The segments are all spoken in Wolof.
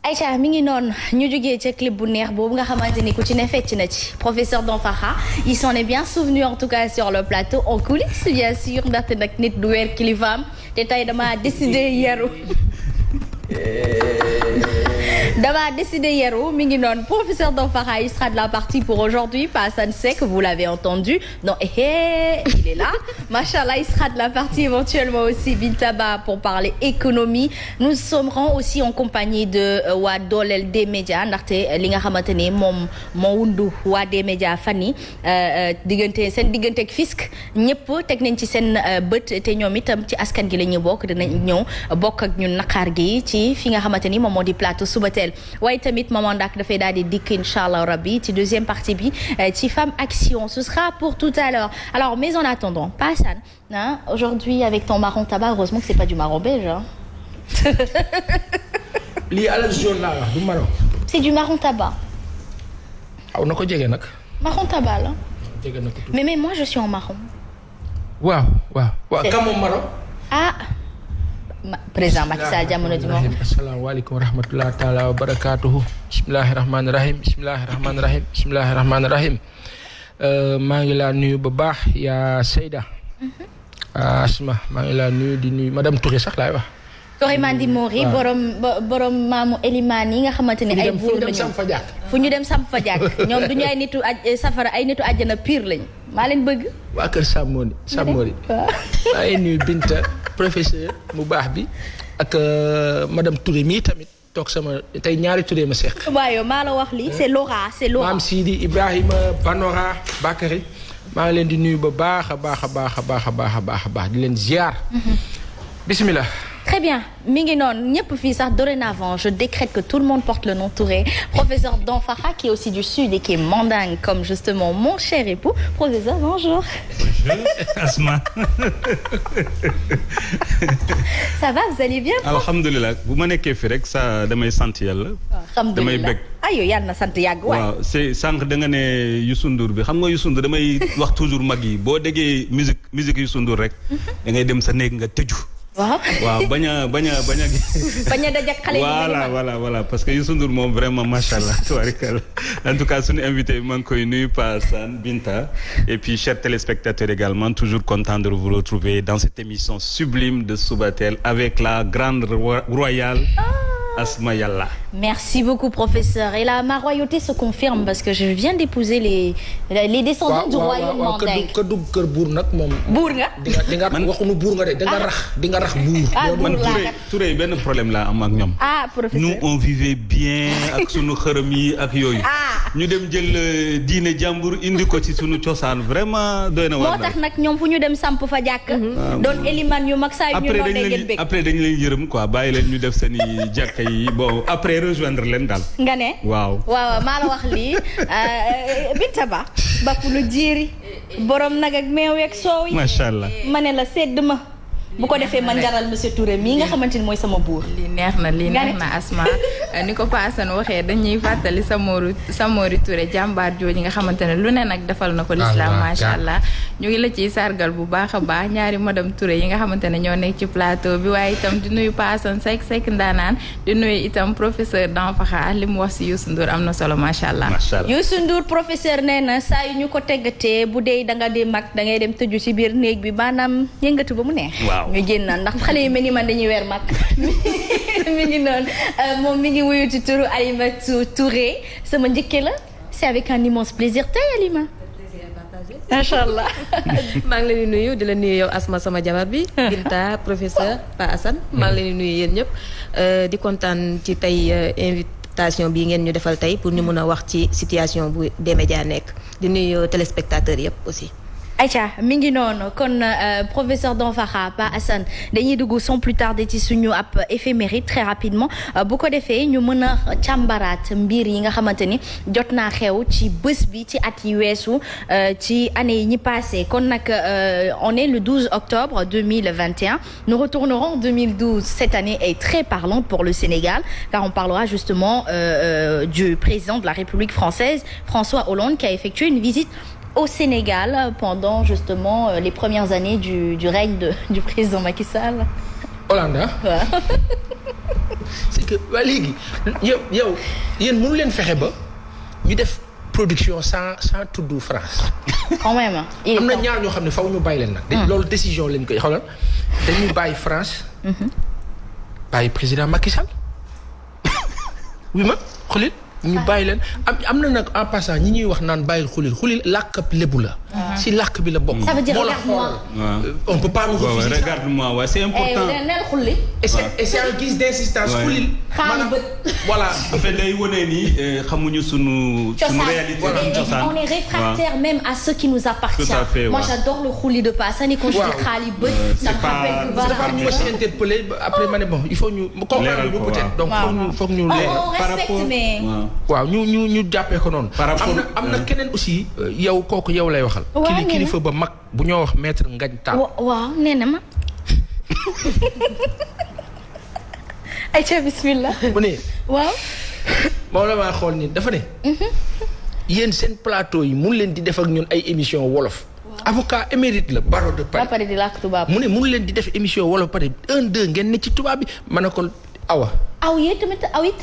Aïcha mi ngi noonu ñu jógee ca clip bu neex boobu nga xamante ni ku ci ne fecc na ci professeur Danfakha il s'en est bien souvenu en tout cas sur le plateau en coulisses bien sûr ndaxte nag nit du weer kilifaam te tey dama décidé yaru mi ngi noonu professeur Danfakha il sera de la partie pour aujourd'hui pas Assane Seck vous l'avez entendu non il est là machallah il sera de la partie éventuellement aussi Bintaba pour parler économie nous serons aussi en compagnie de waa dooleel des médias ndaxte li nga xamante ni moom moo wundu waa des médias fan yi seen diggante ak fisc ñëpp teg nañ ci seen bët te ñoom itam ci askan gi la ñu bokk dinañ ñëw bokk ak ñun naqaar gi ci fi nga xamante ni moom moo di plateau Subatel waaye tamit maman Ndak dafay daal di dikk inchallah rabbi ci deuxième partie bi ci Femme Action ce sera pour tout à l'heure alors mais en attendant pas Assane hein, aujourd'hui avec ton marron tabac heureusement que c'est pas du marron beige hein. lii alal jaune laa wax du marron. c'est du marron tabac. aw na ko jege nag. marron tabac la. jege na ko tuuti. mais moi je suis en marron. waaw. kan moom marron. président Macky Sall jamono ji moom. asalaamaaleykum wa rahmatulah taala wa barakaatuhu. bismillahi rahmaani rahim. maa ngi laa nuyu ba baax yaa Seyda. Asma maa ngi laa nuyu di nuyu madame Touré sax laay wax. Touré Mandi Mori borom maamu Elimane yi nga xamante ne ay buur lañu fu ñu dem sam fa jàkk ñoom du ñu ay nitu safara ay nitu àjjana pire lañ maa leen bëgg. waa kër Samori maa ngi nuyu Binta professeur mu baax bi ak madame Touré mii tamit toog sama tey ñaari Touré ma seq. waaw maa la wax lii c'est Laura maam Sidi Ibrahima Banora Bakary maa ngi leen di nuyu ba baax a baax di leen ziar. bismillah. Très bien mi ngi noonu ñëpp fii sax dorénavant je décrète que tout le monde porte le nom Touré professeur Danfakha qui est aussi du sud et qui est mandingue comme justement mon cher époux professeur bonjour. Bonjour Asma. Ça va vous allez bien. alhamdulilah bu ma nekkee fi rek sa damay sant yàlla. damay bëgg. aywa yàlla na sant yàgg waay. waaw c'est sànq da nga ne Youssou Ndour bi xam nga Youssou Ndour damay wax toujours mag yi boo déggee musique Youssou Ndour rek. da ngay dem sa néeg nga tëju. waaw bañ a dajak xale yi voilà parce que Youssou Ndour moom vraiment machallah tabarikalla en tout cas suñu invité maa ngi koy nuyu Pa Assane Binta et puis chers téléspectateurs également toujours content de vous retrouver dans cette émission sublime de Subatel avec la grande royale Asma Yalla. Merci beaucoup professeur et là ma royauté se confirme parce que je viens d'épouser les descendants du royaume mandingue. ka dugg kër buur nag moom. buur nga. di nga waxuñu buur nga de di nga rax buur. man Touré benn problème laa am ak ñoom. professeur nous on vivait bien ak sunu xërëm yi ak yooyu. ñu dem jël diine jàmbur indi ko ci sunu cosaan vraiment doy na war moo tax nag ñoom fu ñu dem samp fa jàkk. doon éliman yu mag saa yu ñu noonee ngeen bëgg. après dañu leen yërëm quoi bàyyi leen ñu def seen i jàkka yi bon après rejoindre leen daal. nga ne. waaw maa la wax lii Bintaba bakku lu jiiri borom nag ak meew ak soow yi. macha allah ma ne la sedd ma. bu ko defee man njaral monsieur Touré mii nga xamante ni mooy sama buur. lii neex na Asma ni ko Pa Assane waxee dañuy fàttali Samori Touré jàmbaar jooju nga xamante ne lu ne nag defal na ko l'islam macha allah ñu ngi la ciy sargal bu baax a baax ñaari madame Touré yi nga xamante ne ñoo nekk ci plateau bi waaye itam di nuyu Pa Assane Seck ndaanaan di nuyu itam professeur Danfakha li mu wax si Youssou Ndour am na solo macha allah. Youssou Ndour professeur nee na saa yu ñu ko teggatee bu dee da nga di mag da ngay dem tëju ci biir néeg bi maanaam yëngatu ba mu neex. ñu génn ndax xale yu mel ni man dañuy weer mag mi ngi noonu moom mi ngi wuyu ci turu Alimatou Touré sama njëkke la c'est avec un immense plaisir tey Alima. macha allah. maa ngi leen di nuyu di la nuyu yow Asma sama jabar bi. Binta professeur Pa Assane. maa ngi leen di nuyu yéen ñëpp di kontaan ci tey invitation bii ngeen ñu defal tey pour ñu mën a wax ci situation bu des médias nekk di nuyu téléspectateurs yëpp aussi. Aïcha mi ngi noonu kon professeur Danfakha Pa Assane dañuy dugg sans plus tarder ci suñu ab éphéméride très rapidement bu ko defee ñu mën a càmbaraat mbir yi nga xamante ni jot naa xew ci bés bi ci at yi weesu ci année yi ñi passé kon nag on est le 12 octobre 2021 nous retournerons en 2012 cette année est très parlante pour le Sénégal car on parlera justement du président de la République française François Hollande qui a effectué une visite au Sénégal pendant justement les premières années du règne du président Macky Sall. Hollande. Ouais. que waa léegi yow yéen mënu leen fexe ba ñu def production sans tudd France. quand même am na ñaar ñoo xam ne faw ñu bàyyi leen nag. loolu décision lañ koy xoolal dañuy bàyyi France. bàyyi président Macky Sall. oui ma xulil ñu bàyyi leen am na nag en passant ñi ñuy wax naan bàyyil xulil làkk lébu la. si làkk bi la bokk. ça veut dire regarde-moi. on peut pas nous refuser ça. regarde-moi waaw c'est important. neel xulli. et c'est en guise d'insistance. xulil maanaam voilà. en fait day wane ni xamuñu sunu réalité. on est réfractaire même à ce qui nous appartient. Tout à fait, moi j'adore le xulli de Paasan et quand je dis xaali bët. ça me rappelle dafa am ñu ma si interpellé après ma ne bon il faut ñu. leeral ko peut-être donc foog ñu leeral. on respecte mais. waaw ñu jàppee ko noonu. par rapport am na keneen aussi yow kooku yow lay waxal. kilifa ba mag bu ñoo wax maître Ngagne Tall. waaw nee na ma. ayca bismillah. bu ne. waaw. moom la maa xool nii dafa ne. yéen seen plateau yi mun leen di def ak ñun ay émission wolof. avocat émérite la barreau de Paris. ba pare di làkk tubaab. mu ne mun leen di def émission wolof pare 1 2 ngeen ne ci tubaab bi ma ne ko awa. aw yee tamit awit.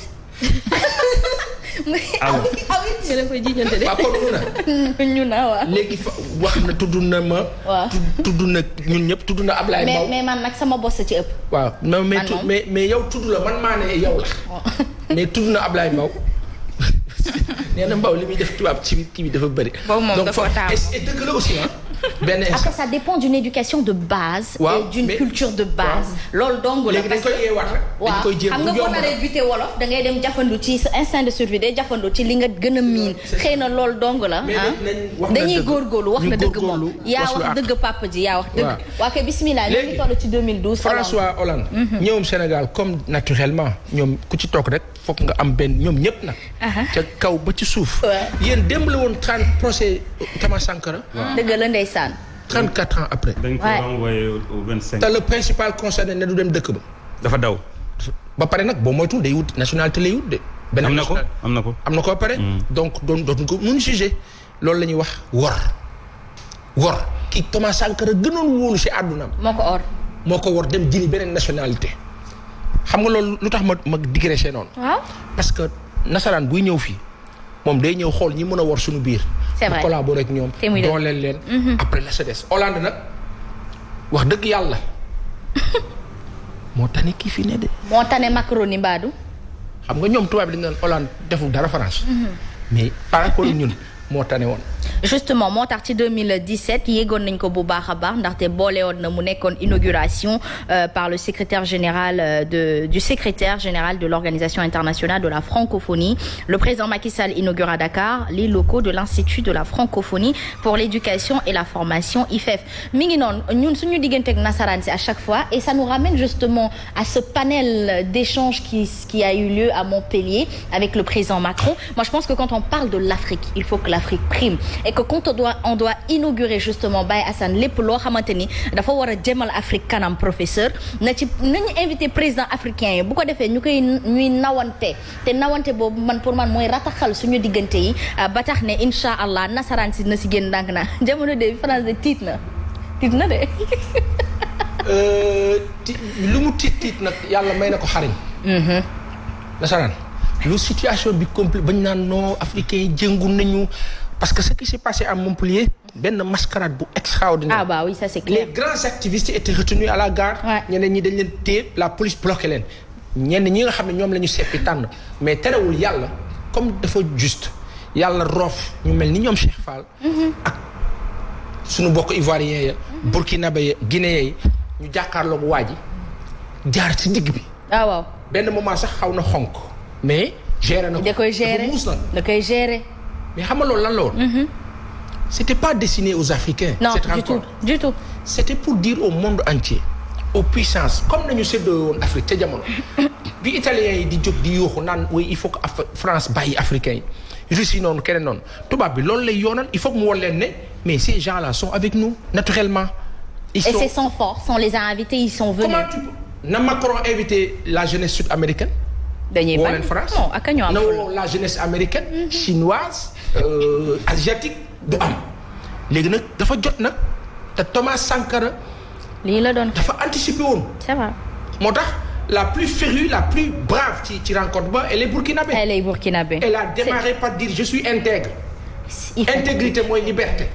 awit nga leen koy jiñante de. waaw kon ñu na waaw. léegi wax na tudd na ma. waaw tudd na ñun ñëpp tudd na Ablaye Mbow. mais man nag sama boss ci ëpp. waaw mais yow tudd la man maa ne yow la. mais tudd na Ablaye Mbow. nee na Mbow li muy def tubaab ci kii bi dafa bëri. boobu moom dafa taamu et dëgg la aussi après ça dépend d'une éducation de base. et d'une culture de base. loolu dong la parce que léegi dañ koy yeewaat rek. dañ koy jéem xam nga boo naree buté wolof da ngay dem jafandu ci sa instinct de survie day jafandu ci li nga gën a miin. xëy na loolu dong la dañuy góorgóorlu wax na dëgg moom. yaa wax dëgg papa ji yaa wax dëgg. waa kay bismillah ñu ngi toll ci 2012. François Hollande. ñëwum Sénégal comme naturellement ñoom ku ci toog rek foog nga am benn ñoom ñëpp nag. ca kaw ba ci suuf. yéen démb la woon 30 procès Thomas Sankara. dëgg la ndeysaan. 34 ans après. dañ ko renvoyé au 25. te le principal concerné ne du dem dëkk ba. dafa daw. ba pare nag boo moytuwul day wut nationalité lay wut de. benn am na ko am na ko ba pare. donc dootuñ ko mun jugé loolu la ñuy wax wor kii Thomas Sankara gënoon wóolu si àddunaam. moo ko wor dem jëli beneen nationalité. xam nga loolu lu tax ma digressé noonu. waaw parce que nasaraan buy ñëw fii moom day ñëw xool ñi mën a wor suñu biir. c'est vrai collaborer ak ñoom. dooleel leen. après la sa des Hollande nag wax dëgg yàlla moo tane kii fi ne de. moo tane Macron ni mbaadu. xam nga ñoom tubaab bi dañu naan Hollande deful dara France. mais par rapport ak ñun moo tane woon. justement moo tax ci 2017 yéegoon nañ ko bu baax a baax ndaxte boole woon na mu nekkoon inauguration par le secrétaire général du secrétaire général de l'Organisation internationale de la francophonie. Le président Macky Sall inaugure à Dakar les locaux de l'Institut de la francophonie pour l'éducation et la formation IFEF. mi ngi noonu ñun suñu diggante ak nasaraan si à chaque fois et ça nous ramène justement à ce panel d'échange qui a eu lieu à Montpellier avec le président Macron. Moi je pense que quand on parle de l'Afrique il faut que l'Afrique prime et que quand on doit inaugurer justement Baye Assane lépp loo xamante ni dafa war a jëmal Afrique kanam professeur nañu invité président africain yi bu ko defee ñuy nawante te nawante boobu pour man mooy rataxal suñu diggante yi ba tax ne incha allah nasaraan si na si génn ndànk na jamono de France de tiit na de. lu mu tiit nag yàlla may na ko xariñ. nasaraan lu situation bi complet bañ naan non africain yi jëngu nañu. Parce que ce qui s'est passé à Montpellier, benn mascarade bu extraordinaire. Ah bah oui, ça c'est clair. Les grands activistes étaient retenus à la gare. ñeneen ñi dañ leen téye la police bloqué leen. ñenn ñi nga xam ne ñoom la ñu seppi tànn mais terewul yàlla comme dafa juste yàlla roof ñu mel ni ñoom Cheikh Fall. ak suñu bokk ivoirien ya. burkinabé ya guinéen yi ñu jàkkaarloog waa ji jaar ci digg bi. ah waaw benn moment sax xaw na xonk mais géré na ko. da koy gérer. mais xam nga loolu lan la woon. c'était pas destiné aux Africains. non du tout. c'était pour dire au monde entier aux puissances comme nañu séddoo woon Afrique ca jamono. bi italiens yi di jóg di yuuxu naan oui il faut que France bàyyi africains yi Russie noonu keneen noonu tubaab bi loolu lay yoonal il faut que mu won leen ne mais ces gens-là sont avec nous naturellement. c'est sans force on les a invités ils sont venus. na Macron invité la jeunesse sud-américaine. dañuy bañ France non ak ñoo am la jeunesse américaine. chinoise. asiatique du am. léegi nag dafa jot nag te Thomas Sankara. lii la doon dafa anticiper woon. c'est vrai. moo tax la plus férue, la plus brave ci rencontre ba elle est burkinabé. Elle est burkinabé. Elle a démarré par dire je suis intègre. Intégrité mooy liberté.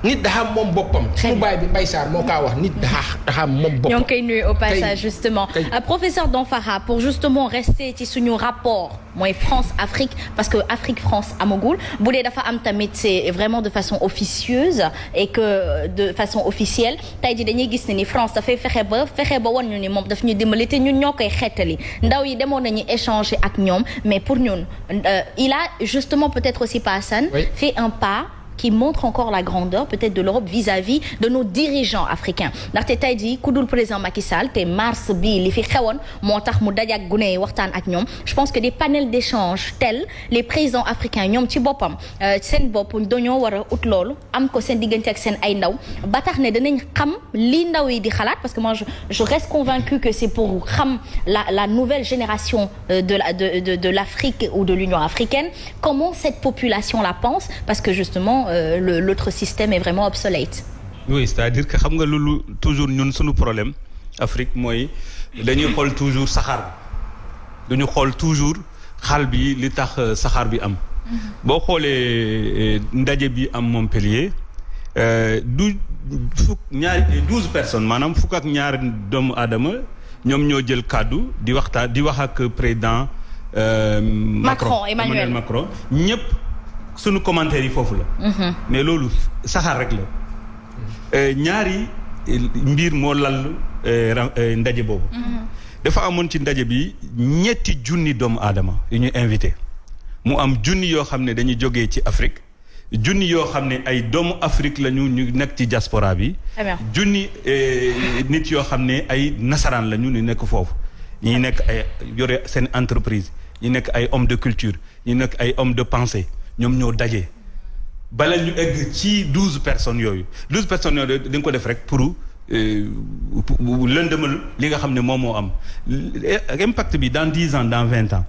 nit dafa moom boppam. suñu baay bi Mbaye Sarr moo kaa wax nit dafa moom boppam. ñoo ngi koy nuyu au passage justement. Professeur Danfara pour justement rester ci suñu rapport mooy France-Afrique parce que Afrique-France amagul bu dee dafa am tamit c'est vraiment de façon officieuse et que de façon officielle tey jii dañuy gis ne ni France dafay fexe ba wan ñu ni moom daf ñu dimbali te ñun ñoo koy xeetali ndaw yi demoon nañu échanger ak ñoom mais pour ñun il a justement peut-être aussi Pa Assane fait un pas qui montre encore la grandeur peut-être de l'Europe vis-à-vis de nos dirigeants africains ndaxte tey jii ku dul président Macky Sall te mars bi li fi xewoon moo tax mu dajak gune yi waxtaan ak ñoom je pense que des panels d'échange tels les présidents africains ñoom ci boppam seen bopp dañoo war a ut loolu am ko seen diggante ak seen ay ndaw ba tax ne danañ xam li ndaw yi di xalaat parce que moi je reste convaincue que c'est pour xam la nouvelle génération de l'Afrique ou de l'Union africaine comment cette population la pense parce que justement l'autre système est vraiment obsolète. Oui, c'est-à-dire que xam nga loolu toujours ñun suñu problème Afrique mooy dañuy xool toujours saxaar dañu xool toujours xaal bi li tax saxaar bi am. boo xoolee ndaje bi am Montpellier du fukk ñaari 12 personnes maanaam fukk ak ñaar doomu aadama ñoom ñoo jël kàddu di waxtaan di wax ak président Emmanuel Macron ñëpp. sunu commentaire yi foofu la. mais loolu saxaar rek la. ñaari mbir moo lal ndaje boobu. dafa amoon ci ndaje bi ñetti junni doomu aadama yu ñu invité mu am junni yoo xam ne dañuy jógee ci Afrique junni yoo xam ne ay doomu Afrique la ñu nekk ci diaspora bi. junni nit yoo xam ne ay nasaraan la ñu nekk foofu. ñi nekk ay yore seen entreprise ñi nekk ay hommes de culture ñi nekk ay hommes de pensée. ñoom ñoo daje bala ñu egg ci 12 personnes yooyu dañ ko def rek pour lëndëmal li nga xam ne moom moo am impact bi dans 10 ans dans 20 ans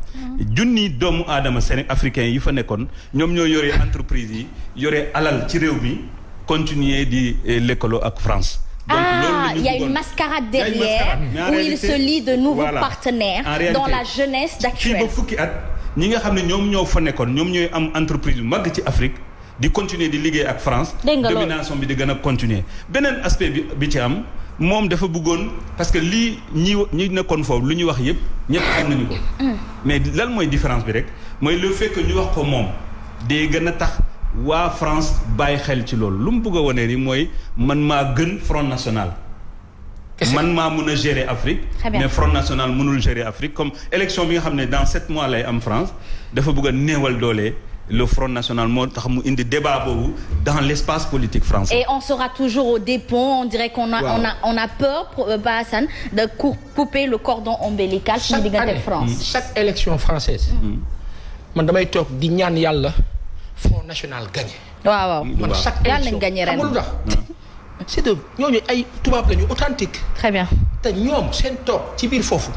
junni doomu aadama seen africains yi fa nekkoon ñoom ñoo yore entreprise yi yore alal ci réew mi continuer di lëkkaloo ak France. Donc, il y a une mascarade derrière où il se lie de nouveaux partenaires dans la jeunesse d'actuelle. fii ba fukki at ñi nga xam ne ñoom ñoo fa nekkoon ñoom ñooy am entreprise yu mag ci Afrique di continuer di liggéey ak France. domination bi di gën a continuer. beneen aspect bi ci am moom dafa bëggoon parce que lii ñi nekkoon foofu lu ñuy wax yëpp ñëpp xam nañu ko. mais lan mooy différence bi rek mooy le fait que ñu wax ko moom day gën a tax waa France bàyyi xel ci loolu lu mu bëgg a wane ni mooy man maa gën Front National. man maa mun a gérer Afrique mais Front National mënul gérer Afrique comme élection bi nga xam ne dans 7 mois lay am France dafa bëgg a néewal doole le Front National moo tax mu indi débat boobu dans l'espace politique français. Et on sera toujours au dépôt on dirait qu'on a peur Pa Assane de couper le cordon ombilical ci diggante France. chaque élection française man damay toog di ñaan yàlla Front National gagné. waaw man chaque yàlla nañ gagné ren. c'est de ñooñu ay tubaab lañu authentique. très bien te ñoom seen toog ci biir foofu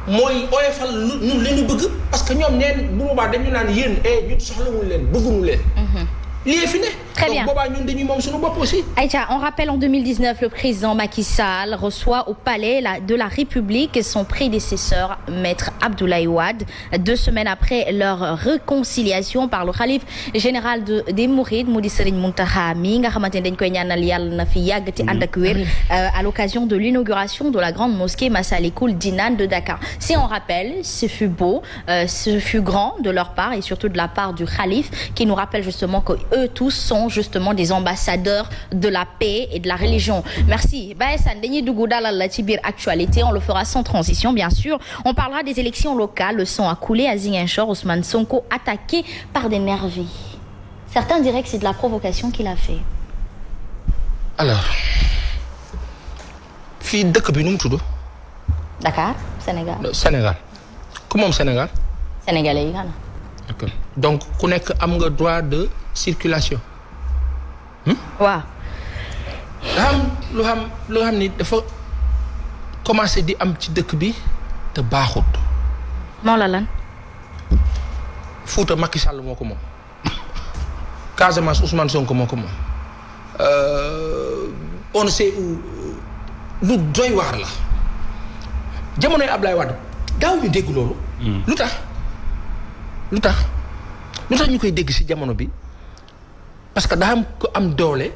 mooy oyofal ñun li ñu bëgg parce que ñoom neen bu boobaa dañu naan yéen ñun soxlawul leen bëgguñu leen. lii fi ne. Très bien. Donc boobaa ñun dañuy moom suñu bopp aussi. Aïcha, on rappelle en 2019 le président Macky Sall reçoit au palais de la République son prédécesseur maître Abdoulaye Wade 2 semaines après leur réconciliation par le khalife général des Mourides mu di Serigne Mountakha mi nga xamante ne dañ koy ñaanal yàlla na fi yàgg ci ànd ak wér à l'occasion de l'inauguration de la grande mosquée Massalikul Jinan de Dakar. Si on rappelle, ce fut beau, ce fut grand de leur part et surtout de la part du khalife qui nous rappelle justement que eux tous sont justement des ambassadeurs de la paix et de la religion. Merci. Baye Assane dañuy dugg dalal la ci biir actualité, on le fera sans transition bien sûr. On parlera des élections locales, le sang a coulé à Ziguinchor, Ousmane Sonko attaqué par des nervis. Certains diraient que c'est de la provocation qu'il a fait. Alors fii dëkk bi nu mu tudd. Dakar, Sénégal. Sénégal ku moom Sénégal. Sénégalais yi xanaa. Ok donc ku nekk am nga droit de circulation. waaw. lu xam ni dafa commencé di am ci dëkk bi te baaxut. moo la lan. Fouta Macky Sall moo ko moom. Casamance Ousmane Sonko moo ko moom. on sait où lu doy waar la. jamonoy Ablaye Wade daaw ñu dégg loolu. lu tax ñu koy dégg ci jamono bi parce que daa am ko am doole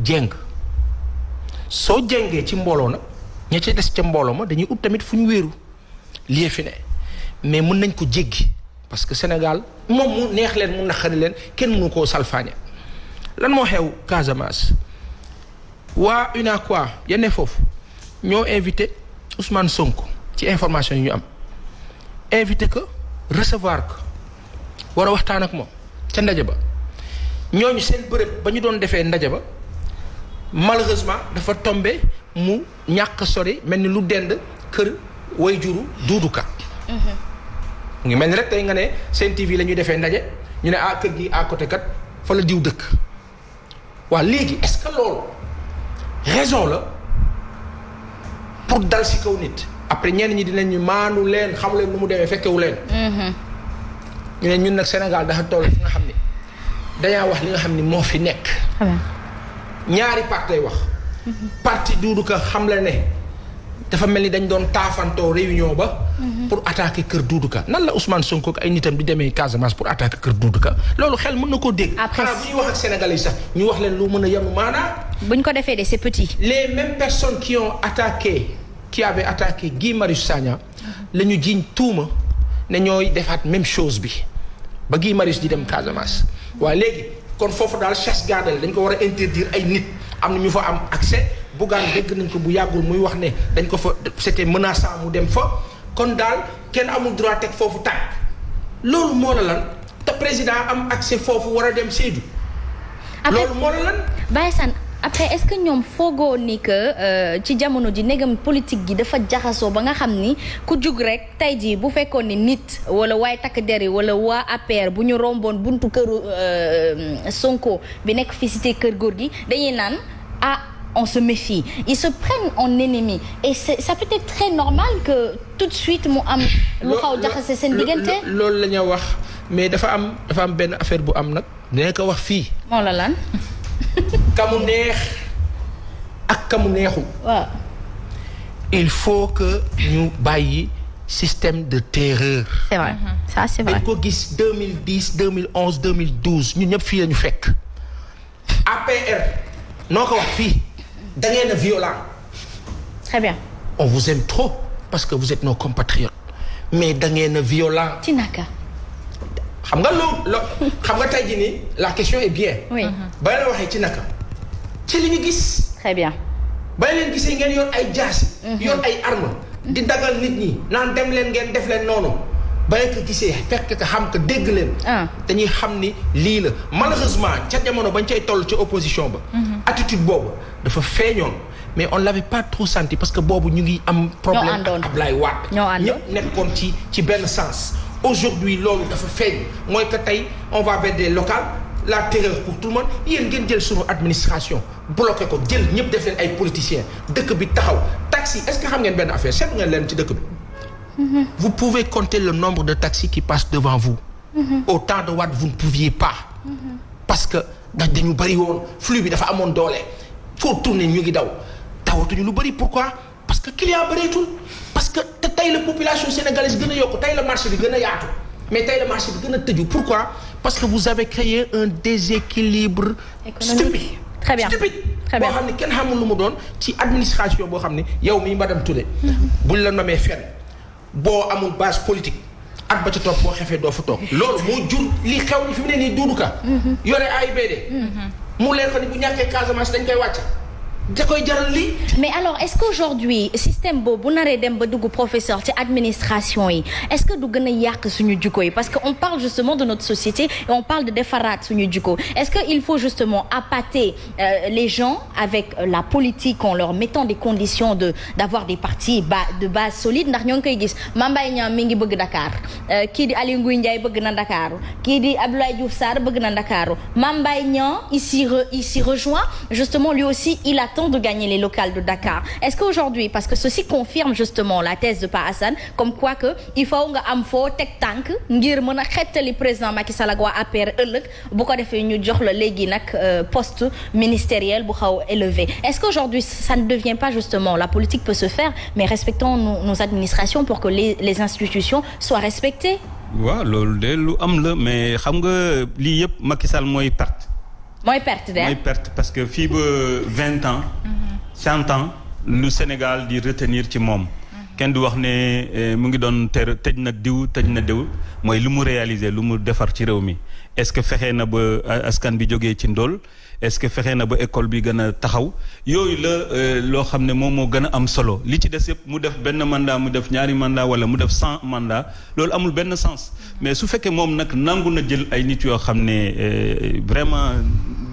jéng soo jéngee ci mbooloo nag ña ca des ca mbooloo ma dañuy ut tamit fu ñu wéeru lii fi ne mais mën nañ ko jéggi parce que Sénégal moom mu neex leen mu naqari leen kenn mënu koo salfaañe lan moo xew Casamance waa UNACOIS yenn foofu ñoo invité Ousmane Sonko ci information yi ñu am invité ko recevoir ko war a waxtaan ak moom ca ndaje ba ñooñu seen bërëb ba ñu doon defee ndaje ba malheureusement dafa tombé mu ñàkk sori mel ni lu dend kër way juru Doudou Ka mu ngi mel ni rek tey nga ne seen TV la ñuy defee ndaje ñu ne kër gi à côté kat fa la diw dëkk waa léegi est-ce que loolu raison la pour dal ci kaw nit après ñenn ñi dinañ ñu maandu leen xam leen nu mu demee fekkewu leen ñu ne ñun nag Sénégal dafa toll fi nga xam ni dañaa wax li nga xam ni moo fi nekk ñaari parti lay wax parti Doudou Ka xam la ne dafa mel ni dañ doon taafantoo réunion ba pour attaquer kër Doudou Ka nan la Ousmane Sonko ak ay nitam di demee Casamance pour attaquer kër Doudou Ka loolu xel mën na koo dégg xanaa bu ñuy wax ak Sénégalais yi sax ñu wax leen lu mën a yemu maanaa buñ ko defee de c'est petit les mêmes personnes qui avaient attaqué Guy Marius Sagna la ñu jiiñ tuuma ne ñooy defaat même chose bi ba Guy Marius di dem Casamance waaye léegi kon foofu daal chasse gardée dañ ko war a interdire ay nit am na ñu fa am accès Bougane dégg nañ ko bu yàggul muy wax ne dañ ko fa c'était menaçant mu dem fa kon daal kenn amul droit teg foofu tànk loolu moo la lan te président am accès foofu war a dem Sédhiou loolu moo la lan Baye Sane après est-ce que ñoom foogoo ni que ci jamono ji négam politique gi dafa jaxasoo ba nga xam ni ku jug rek tey jii bu fekkoon ni nit wala waaye takk der yi wala waa APR bu ñu romboon buntu këru Sonko bi nekk fi cité kër góor gi dañuy naan on se méfie ils se prennent en ennemi et ça peut être très normal que tout de suite mu am lu xaw jaxase seen diggante loolu la ñu wax mais dafa am benn affaire bu am nag dina ko wax fii moo la lan kamu neex ak kamu neexul waaw il faut que ñu bàyyi système de terreur c'est vrai ça c'est vrai dañ ko gis 2010 2011 2012 ñun ñëpp fii la ñu fekk APR noo ko wax fii da ngeen a violent très bien on vous aime trop parce que vous êtes nos compatriotes mais da ngeen a violent ci naka xam nga loolu xam nga tey jii nii la question est bien oui ba la waxee ci naka ci li ñu gis très bien ba leen gisee ngeen yor ay jaasi yor ay arme di dagal nit ñi naan dem leen ngeen def leen noonu ba ko gisee fekk ka xam ko dégg leen dañuy xam ni lii la malheureusement ca jamono bañ cay toll ci opposition ba attitude boobu dafa feeñoon mais on l'avait pas trop senti parce que boobu ñu ngi am problème ak Ablaye Wade ñëpp nekkoon ci benn sens aujourd'hui loolu dafa feeñ mooy que tey on va vers des locales la terreur pour tout le monde yéen ngeen jël sunu administration bloqué ko jël ñëpp def leen ay politiciens dëkk bi taxaw taxi est-ce que xam ngeen benn affaire seetlu ngeen leen ci dëkk bi vous pouvez compter le nombre de taxis qui passent devant vous au temps de Wade vous ne pouviez pas parce que dañu bëri woon flux bi dafa amoon doole foo tourner ñu ngi dawatuñu lu bëri pourquoi parce que client bëreetul parce que te tey la population sénégalaise gën a yokku tey la marché bi gën a yaatu mais tey la marché bi gën a tëju pourquoi parce que vous avez créé un déséquilibre stupide très bien stupide boo xam ne kenn xamul lu mu doon ci administration boo xam ne yow mii madame Touré buñ la nommé fenn boo amul base politique at ba ca toog boo xefee doo fa toog loolu moo jur li xew ni fi mu ne nii Doudou Ka yore AIBD mu leen ko ni bu ñàkkee Casamance dañ koy wàcc da koy jaral lii mais alors est-ce qu'aujourd'hui système boobu bu naree dem ba dugg professeur ci administration yi est-ce que du gën a yàq suñu jikko yi parce que on parle justement de notre société et on parle de defaraat suñu jikko est-ce que il faut justement appâter les gens avec la politique en leur mettant des conditions d'avoir des partis de base solide ndax ñoo ngi koy gis Mame Mbaye Niang mi ngi bëgg Dakar kii di Aly Ngouille Ndiaye bëgg na Dakar kii di Abdoulaye Diouf Sarr bëgg na Dakar Mame Mbaye Niang il s'y rejoint justement lui aussi il attend l'instant de gagner les locales de Dakar. Est-ce qu'aujourd'hui, parce que ceci confirme justement la thèse de Pa Assane, comme quoi que il faut nga am foo teg tànk ngir mën a xettali président Macky Sall ak waa APR ëllëg bu ko defee ñu jox la léegi nag poste ministériel bu xaw élevé. Est-ce qu'aujourd'hui ça ne devient pas justement, la politique peut se faire, mais respectons nos administrations pour que les institutions soient respectées? waaw loolu de lu am la mais xam nga lii yëpp Macky Sall mooy perte. mooy perte parce que fii ba 20 ans. 100 ans lu Sénégal di retenir ci moom. kenn du wax ne mu ngi doon tëj na diw mooy lu mu réaliser lu mu defar ci réew mi est-ce que fexe na ba askan bi jógee ci ndóol est-ce que fexe na ba école bi gën a taxaw yooyu la loo xam ne moom moo gën a am solo li ci des yëpp mu def benn mandat mu def ñaari mandat wala mu def 100 mandat loolu amul benn sens mais su fekkee moom nag nangu na jël ay nit yoo xam ne vraiment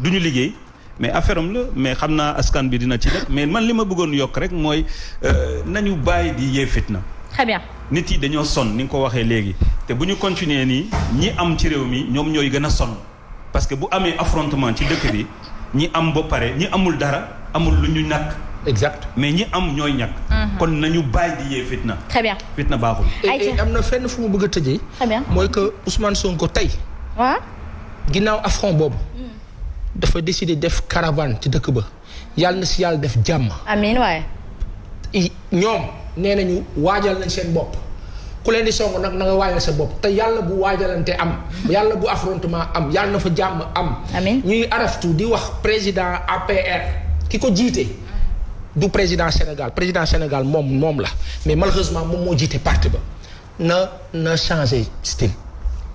du ñu liggéey mais affaire am la mais xam naa askan bi dina ci def mais man li ma bëggoon yokk rek mooy nañu bàyyi di yee fitna. Très bien. nit yi dañoo sonn ni nga ko waxee léegi te bu ñu continuer nii ñi am ci réew mi ñoom ñooy gën a sonn parce que bu amee affrontement ci dëkk bi ñi am ba pare ñi amul dara amul lu ñu ñàkk. exact mais ñi am ñooy ñàkk. kon nañu bàyyi di yee fitna. Très bien. fitna baaxul. et am na fenn fu mu bëgg a tëjee. Très bien. mooy que Ousmane Sonko tey. waaw. ginnaaw affront boobu. dafa décider def caravane ci dëkk ba yàlla na si yàlla def jàmm. amiin waay. ñoom nee nañu waajal nañ seen bopp ku leen di song nag na nga waajal sa bopp te yàlla bu waajalante am yàlla bu affrontement am yàlla na fa jàmm am. amiin ñuy araftu di wax président APR ki ko jiite du président Sénégal moom la mais malheureusement moom moo jiite parti ba na changer style.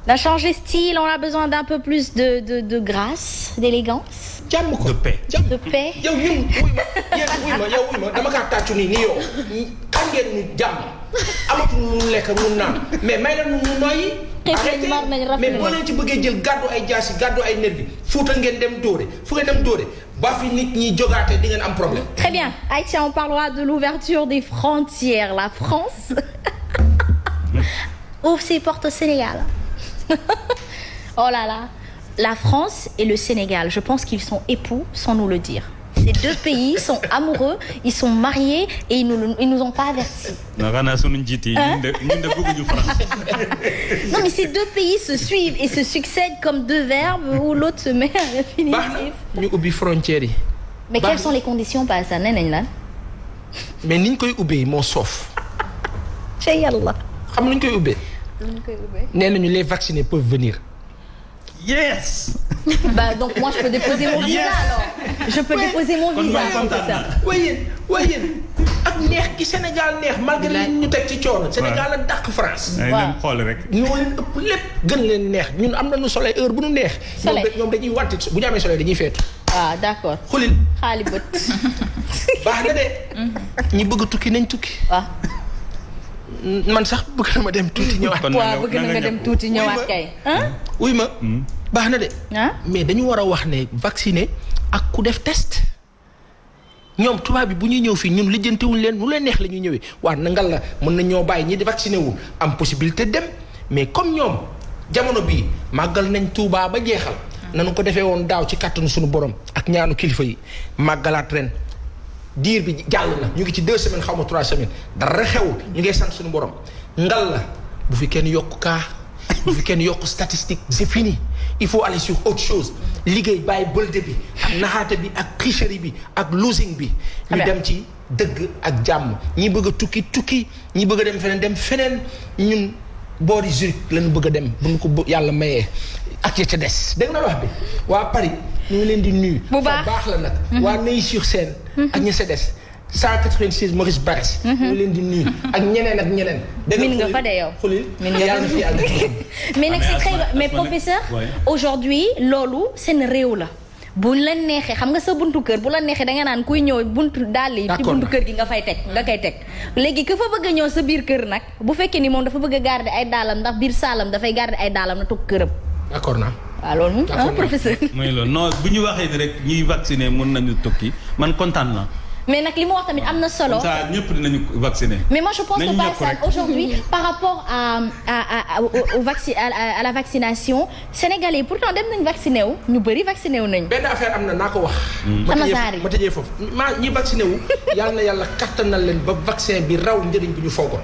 na changer style, on a besoin d'un peu plus de grâce, d'élégance. jàmm ko de paix. De paix. yow ñun wuy ma dama kaa tàccu nii yow xam ngeen ñu jàmm amatul lu lekk lu naan mais may la nu noyyi. mais boo leen ci bëggee jël gàddu ay jaasi gàddu ay nervi fuuta ngeen dem dóore fu ngeen dem dóore ba fi nit ñi jogaate di ngeen am problème. Très bien. Aïcha, on parlera de l'ouverture des frontières. La France ouvre ses portes au Sénégal. Oh là là. La France et le Sénégal, je pense qu'ils sont époux sans nous le dire. Ces deux pays sont amoureux, ils sont mariés et ils nous ont pas avertis. Non, mais ces deux pays se suivent et se succèdent comme deux verbes où l'autre se met à l'infinitif. ñu ubbi frontières yi. Mais quelles sont les conditions pas ça nee nañ lan. mais niñ koy ubbee moo soof. ca yàlla. xam nuñ koy ubbee. nee nañu les vaccinés peuvent venir. Yes. Bah donc moi je peux déposer mon visa alors. Je peux déposer mon visa pour ça. waaye ak neex gi Sénégal neex malgré ñu teg ci coono. Sénégal la dàq France. waaw xool rek. ñoo leen ëpp lépp gën leen neex ñun am nañu soleil heure bu ñu neex. soleil ñoom dañuy wanti bu ñu amee soleil dañuy feetu. ah d'accord. xulil xaali bët. baax na de. ñi bëgg tukki nañ tukki. waaw. man sax bëgg na ma dem tuuti ñëwaat. waaw bëgg na nga dem tuuti ñëwaat kay. wuy ma baax na de. mais dañu war a wax ne vacciné ak ku def test. ñoom tubaab bi bu ñuy ñëw fii ñun lijjantewuñ leen nu leen neex la ñuy ñëwee waaw na ngal la mën na ñoo bàyyi ñi di vacciné wul am possibilité dem mais comme ñoom jamono bii màggal nañ Tuubaa ba jeexal. nañu ko defee woon daaw ci kàttanu suñu borom ak ñaanu kilifa yi màggalaat ren. diir bi jàll na ñu ngi ci 2 semaines xaw ma 3 semaines dara xewul ñu ngi sant suñu borom ngal la bu fi kenn yokk cas bu fi kenn yokk statistique c'est fini il faut aller sur autre chose liggéey bàyyi bëlde bi ak naxaate bi ak tricherie bi ak losing bi ñu dem ci dëgg ak jàmm ñi bëgg a tukki ñi bëgg a dem feneen ñun boori Zurich lañu bëgg a dem bu ñu ko yàlla mayee ak ya ca des dégg na wax bi waa Paris ñu ngi leen di nuyu. bu baax la nag. waa Neuilly-sur-Seine. ak ña sa des 186 Maurice Barrès. ñu ngi leen di nuyu ak ñeneen. min nga fa de yow. min nga yàlla fi yàlla mais nag c'est très mais professeur. aujourd'hui loolu seen réew la. bu la neexee xam nga sa buntu kër bu la neexee da nga naan kuy ñëw buntu dàll yi ci buntu kër gi nga fay teg nga koy teg léegi ka fa bëgg a ñëw sa biir kër nag bu fekkee ni moom dafa bëgg a garder ay daalam ndax biir saalam dafay garder ay daalam na toog këram. d'accord naa. waaw loolu moom professeur. mooy loolu non bu ñu waxee ni rek ñuy vacciner mën nañu tukki man kontaan naa mais nag li mu wax tamit am na solo. comme ça ñëpp dinañu vacciner. mais moi je pense que pas ça aujourd'hui par rapport à la vaccination sénégalais yi pourtant dem nañ vacciné wu ñu bëri vacciné wu nañ. benn affaire am na naa ko wax. ma tëjee foofu ñi vacciné wu yàlla na yàlla kattanal leen ba vaccin bi raw njëriñ bi ñu foogoon.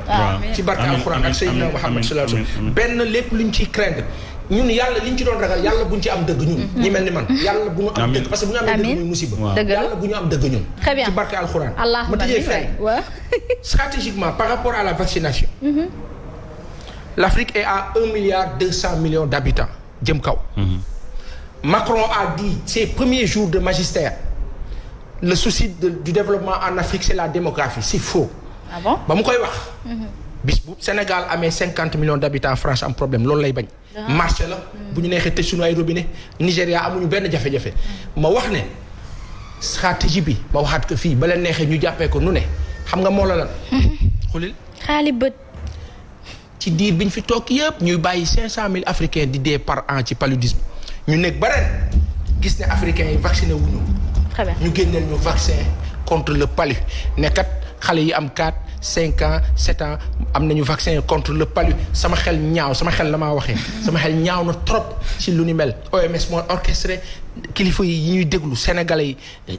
ci barke alxuraan ak Seydina Muhammad sallallahu alayhi wasallam benn lépp luñ ciy craindre ñun yàlla liñ ci doon ragal yàlla buñ ci am dëgg ñun. ñi mel ni man yàlla bu ñu am dëgg parce que bu ñu amee dëgg muy musiba. yàlla bu ñu am dëgg ñun. très bien ci barke alxuraan. ma tëjee fenn stratégiquement par rapport à la vaccination. l'Afrique est à 1,2 milliard d'habitants jëm kaw. Macron a dit ses premiers jours de magistère le souci du développement en Afrique c'est la démographie c'est faux. ah bon ba mu koy wax. bis bu Sénégal amee 50 millions d'habitants France am problème loolu lay bañ. marché la bu ñu neexee tëj suñu ay robinet Nigéria amuñu benn jafe-jafe. ma wax ne stratégie bi ma waxaat ko fii ba leen neexee ñu jàppee ko nu ne xam nga moo la lan. xulil xaali bët. ci diir bi ñu fi toog yëpp ñuy bàyyi 500,000 africains di dee par an ci paludisme ñu nekk ba ren gis ne africains yi vacciné wuñu. très bien ñu génneel ñu vaccin contre le palu nekkat xale yi am 4 5 ans 7 ans am nañu vaccin contre le palu sama xel la maa waxee. sama xel ñaaw na trop ci lu ni mel OMS moo orchestré kilifa yi ñuy déglu sénégalais yi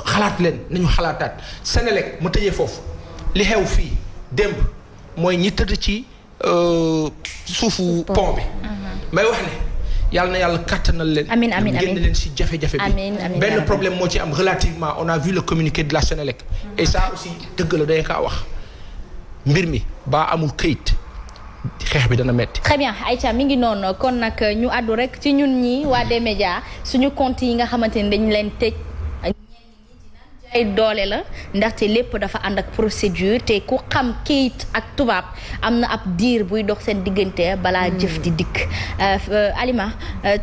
xalaat leen nañu xalaataat Sénélec ma tëjee foofu li xew fii démb mooy ñi tëdd ci suufu pont bi. may wax ne yàlla na yàlla kattanal leen. amiin amiin génn leen ci jafe-jafe bi. benn problème moo ci am relativement on a vu le communiqué de la Sénélec. et ça aussi dëgg la day kaa wax mbir mi baa amul këyit xeex bi dana metti. très bien Aïcha mi ngi noonu kon nag ñu àddu rek ci ñun ñi waa D-Média suñu compte yi nga xamante ni dañu leen tëj. ay doole la ndaxte lépp dafa ànd ak procédure te ku xam kayit ak tubaab am na ab diir buy dox seen diggante balaa jëf di dikk Alima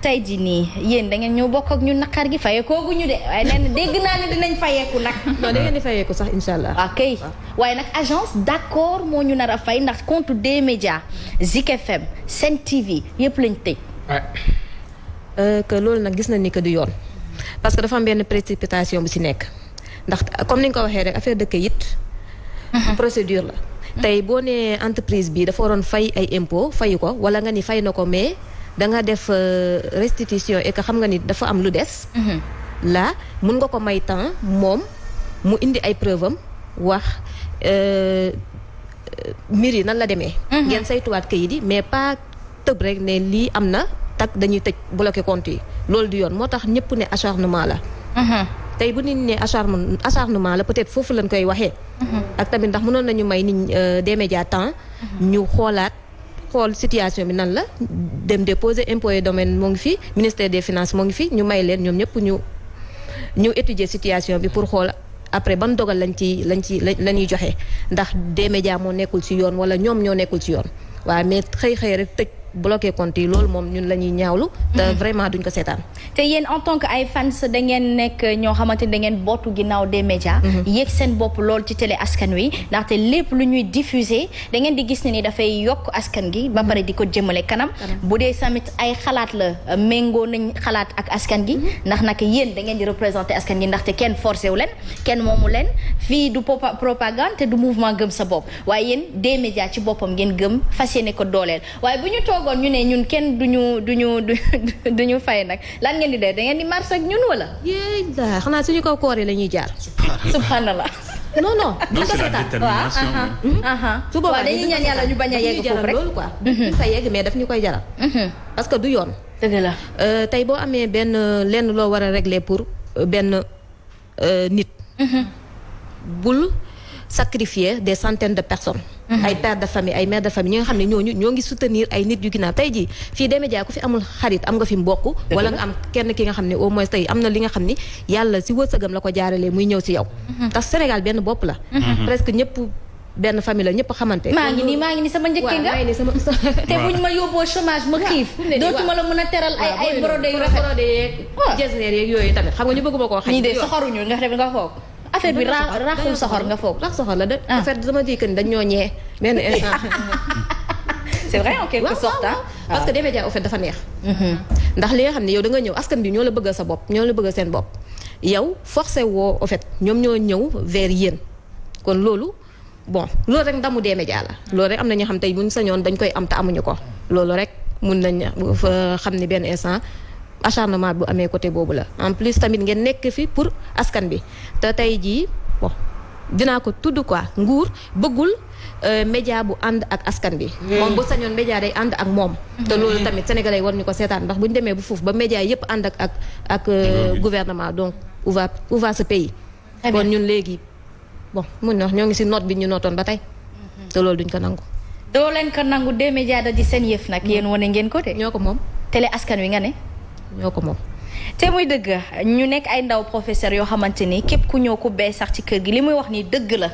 tey jii nii yéen da ngeen ñëw bokk ak ñun naqar gi fayeekoogu ñu de waaye nee na dégg naa ne dinañ fayeeku nag. non da ngeen di fayeeku sax incha allah. waaw kay waaye nag agence d'accord moo ñu nar a fay ndax compte D-Média Zik FM Sen TV yëpp lañ tëj. que loolu nag gis nañ ni que du yoon parce que dafa am benn précipitation bu ci nekk. ndax comme ni nga ko waxee rek affaire de kayit procédure la tey boo nee entreprise bi dafa waroon fay ay impôt fayu ko wala nga ni fay na ko mais da nga def restitution et que xam nga ni dafa am lu des là mun nga ko may temps moom mu indi ay preuve am wax mbir yi nan la demee ngeen saytuwaat kayit yi mais pas tëb rek ne lii am na tak dañuy tëj bloqué compte yi loolu du yoon moo tax ñëpp ne acharnement la tey bu nit ne acharnement la peut-être foofu lañ koy waxee. ak tamit ndax mënoon nañu may nit D-Média temps. ñu xool situation bi nan la dem déposer impôt et domaine moo ngi fi ministère des finances moo ngi fi ñu may leen ñoom ñëpp ñu étudier situation bi pour xool après ban dogal la ñuy joxe ndax D-Média moo nekkul ci yoon wala ñoom ñoo nekkul ci yoon waaye mais xëy rek tëj. bloqué compte yi loolu moom ñun la ñuy ñaawlu. te vraiment duñ ko seetaan. te yéen en tant que ay fans da ngeen nekk ñoo xamante ni da ngeen bootu ginnaaw D-Média. yéeg seen bopp lool ci télé askan wi ndaxte lépp lu ñuy diffuser da ngeen di gis ne ni dafay yokk askan gi. ba pare di ko jëmale kanam. bu dee tamit ay xalaat la méngoo nañ xalaat ak askan gi. ndax nag yéen da ngeen di représenter askan gi ndaxte kenn forcé wu leen kenn moomu leen fii du propagande te du mouvement gëm sa bopp waaye yéen D-Média ci boppam ngeen gëm fas yéene ko dooleel waaye bu ñu toogoon ñu ne ñun kenn duñu fay nag lan ngeen di dee da ngeen di marche ak ñun wala. yéey daa xanaa suñu kaw koor yi la ñuy jaar. subhanallah. non duñ ko seetaan su boobaa dañuy ñaan yàlla ñu bañ a yegg foofu rek loolu quoi. duñ fa yegg mais daf ñu koy jaral. parce que du yoon. dëgg la tey boo amee benn lenn loo war a régler pour benn nit. bul sacrifier des centaines de personnes. ay pères de famille ay mères de famille ñi nga xam ne ñoo ngi soutenir ay nit yu ginnaaw tey jii fii D-Média ku fi amul xarit am nga fi mbokk wala nga am kenn ki nga xam ne au moins tey am na li nga xam ne yàlla si wërsëgam la ko jaaralee muy ñëw si yow ndax Sénégal benn bopp la presque ñëpp benn famille la ñëpp xamante maa ngi nii sama njëkk nga te buñ ma yóbboo chômage ma xiif dootuma la mën a teral ay brodé yu rafet brodé yeeg jesner yeeg yooyu tamit xam nga ñu bëgguma koo xañ ñii de soxoruñu nga def nga foog affaire bi raxul soxor nga foog. rax soxor la de. en fait dama di que ni dañ ñoo ñee. benn instant. c'est vrai en quelque sorte parce que D-Média au fait dafa neex. ndax li nga xam ne yow da nga ñëw askan bi ñoo la bëggal sa bopp ñoo la bëggal seen bopp. yow forcé woo en fait ñoom ñoo ñëw vers yéen kon loolu bon loolu rek ndamu des médias la loolu rek am na ñoo xam tey buñ sañoon dañ koy am te amuñu ko loolu rek mun nañ fa xam ni benn instant acharnement bu amee côté boobu la en plus tamit ngeen nekk fi pour askan bi te tey jii bon dinaa ko tudd quoi nguur bëggul média bu ànd ak askan bi moom bu sañoon média day ànd ak moom te loolu tamit sénégalais yi war ñu ko seetaan ndax bu ñu demee bu foofu ba média yépp ànd ak gouvernement donc où va ce pays kon ñun léegi bon mun na wax ñoo ngi ci note bi ñu nootoon ba tey te loolu duñ ko nangu doo leen ko nangu des médias da di seen yëf nag yéen wane ngeen ko de ñoo ko moom télé askan wi nga ne ñoo ko moom te muy dëgg ñu nekk ay ndaw professeur yoo xamante ni képp ku ñëw ku bees sax ci kër gi li muy wax ni dëgg la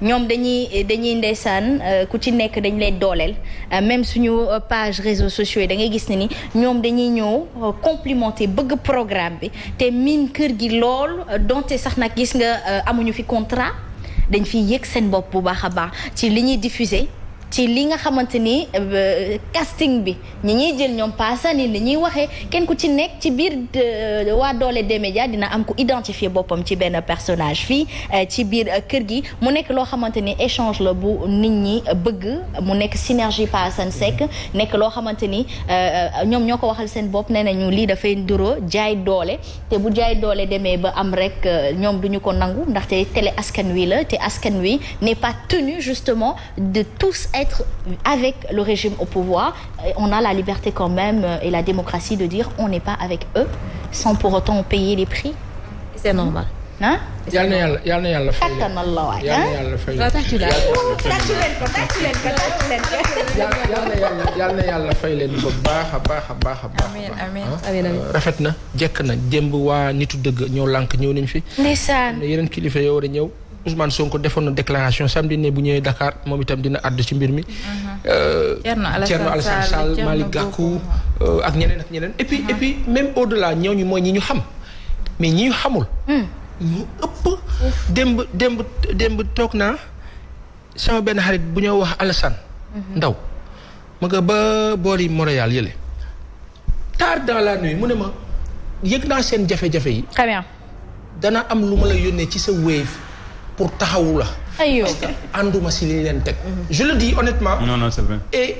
ñoom dañuy ndeysaan ku ci nekk dañ lay dooleel même suñu page réseaux sociaux yi da ngay gis ne ni ñoom dañuy ñëw complimenter bëgg programme bi te miin kër gi lool donte sax nag gis nga amuñu fi contrat dañ fi yëg seen bopp bu baax a baax ci li ñuy diffuser ci li nga xamante ni casting bi ñi ñuy jël ñoom paasani li ñuy waxee kenn ku ci nekk ci biir waa doole des médias dina am ku identifier boppam ci benn personnage fii ci biir kër gi mu nekk loo xamante ni échange la bu nit ñi bëgg mu nekk synergie Pa Assane Seck nekk loo xamante ni ñoom ñoo ko waxal seen bopp nee nañu lii dafay nduroo jaay doole te bu jaay doole demee ba am rek ñoom duñu ko nangu ndaxte télé askan wi la te askan wi n'est pas tenu justement de tous être avec le régime au pouvoir. On a la liberté quand même et la démocratie de dire on n'est pas avec eux sans pour autant payer les prix. C'est normal. Hein? yal na yàlla fay leen yal na yàlla fay leen yal na yàlla fay leen bu baax a baax a baax a baax. amiin rafet na jekk na démb waa nitu dëgg ñëw lànk ñëw nañ fi. ndeysaan yeneen kilifa yoo war a ñëw. Ousmane Sonko defoon na déclaration samedi ne bu ñëwee Dakar moom itam dina àddu ci mbir mi. Thierno Alassane Sall Malick Gakou ak ñeneen et puis même au-delà ñooñu mooy ñi ñu xam mais ñi ñu xamul. ñu ëpp. démb toog naa sama benn xarit bu ñoo wax Alassane. Ndaw ma nga ba boori Montréal yële. tard dans la nuit mu ne ma yëg naa seen jafe-jafe yi. très bien. dana am lu ma la yónnee ci sa Wave pour taxawu la. aywa parce que ànduma si li leen teg. je le dis honnêtement. non c'est vrai. et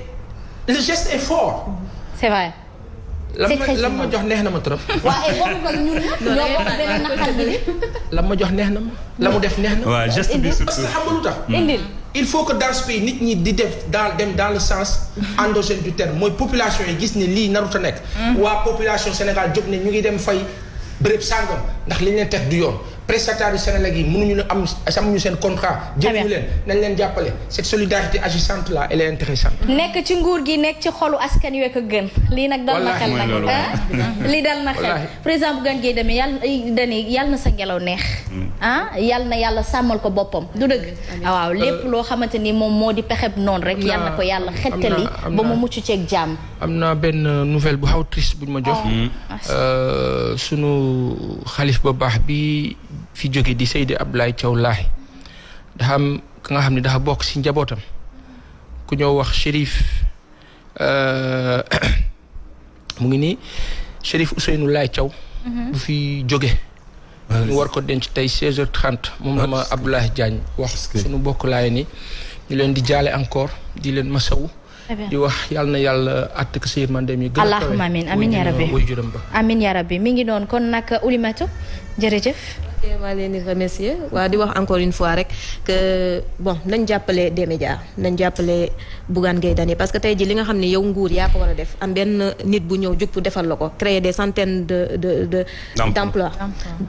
le geste est fort. c'est vrai. la ma jox neex na ma trop. waaye boobu nag ñun ñoo bokk benn naqar bi. la ma jox neex na ma. la mu def neex na. waaw geste bi surtout parce que xam nga lu tax. indil. il faut que dans ce pays nit ñi di def dem dans le sens endogène du terme mooy population yi gis ne lii narut a nekk. waa population Sénégal jóg ne ñu ngi dem fay béréb sàngam ndax li ñu leen teg du yoon. prestataires yu Sénégal yi mënuñu amuñu seen contrat. jëluñu leen nañ leen jàppale. cette solidarité agissante là elle est intéressante. nekk ci nguur gi nekk ci xolu askan wi ko gën. lii nag dal na xel nag lii dal na xel. président Bougane Gueye Dany yàlla na sa ngelaw neex. yàlla na yàlla sàmmal ko boppam du dëgg. waaw lépp loo xamante ni moom moo di pexeb noonu rek. yàlla na ko yàlla xettali ba mu mucc ceeg jàmm. am na benn nouvelle bu xaw triste buñ ma jox. sunu xalif ba baax bi. fi jóge di Seydi Abdoulaye Thiaw Lahi dafa am ka nga xam ne dafa bokk ci njabootam ku ñoo wax Chérif mu ngi nii Chérif Ousseynou Laye Thiaw bu fi jóge ñu war ko denc tey 16h30 moom la ma Abdoulaye Diagne wax suñu bokk laay ni ñu leen di jaale encore di leen masawu di wax yàlla na yàlla àtt ko sa yërmande mi gën a allahumma amin ya rabbi amin ya rabbi mi ngi doon kon nag Oulimatou jërëjëf. maa leen di remercier waa di wax encore une fois rek que bon nañ jàppale des médias nañ jàppale Bougane Gueye Dany parce que tey ji li nga xam ne yow nguur yaa ko war a def am benn nit bu ñëw jug pour defal la ko créer des centaines d'emplois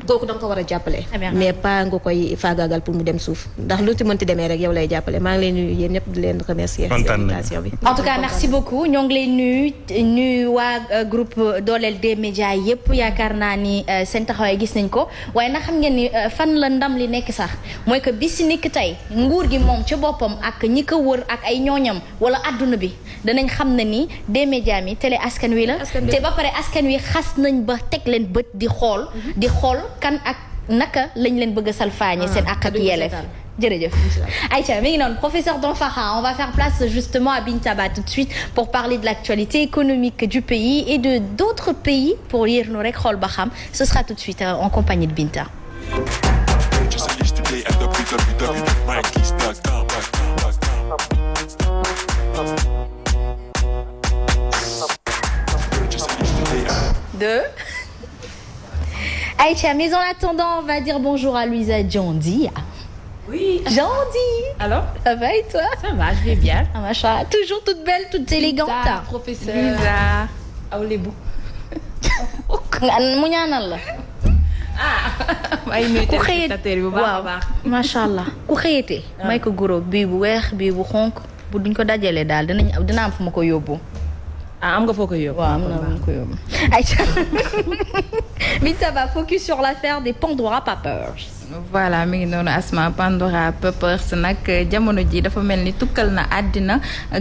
kooku da nga ko war a jàppale mais pas nga koy faagaagal pour mu dem suuf ndax lu ci mënti demee rek yow lay jàppale maa ngi leen nuyu yéen ñëpp di leen remercier invitation bi en tout cas merci beaucoup ñoo ngi lay nuyu waa groupe dooleel des médias yëpp yaakaar naa ni seen taxawaay gis nañ ko waaye na xam ngeen ni fan la ndam li nekk sax mooy que bis ni ki tey nguur gi moom ci boppam ak ñi ko wër ak ay ñooñam wala adduna bi danañ xam ne ni des médias mi télé askan wi la te ba pare askan wi xas nañ ba teg leen bët di xool kan ak naka lañ leen bëgg a salfaañe seen ak yelleef jërëjëf Aïcha mi ngi noonu professeur Don Farha, on va faire place justement à Bintaba tout de suite pour parler de l'actualité économique du pays et de d'autres pays pour lire nu rek xool ba xam. Ce sera tout de suite en compagnie de Binta. Aïcha, mais en attendant, on va dire bonjour à Louisa Diondi. Oui. Diondi. Alors? Ça va et toi? Ça va, je vais bien. Ah, machallah. Toujours toute belle, toute élégante. Professeur. Louisa. aw lébu. mu ñaanal la. ay nuyu téléspectateur yi bu baax a baax. machallah ku xëyatee. may ko guro bii bu weex bii bu xonk bu duñ ko dajalee daal dina am fu ma ko yóbbu. am nga foo ko yóbbu. waaw am na fu ma ko yóbbu. Aïcha Bintaba focus sur l'affaire des Pandora Papers. voilà mi ngi noonu Asma Pandora Papers nag jamono ji dafa mel ni tukkal na àddina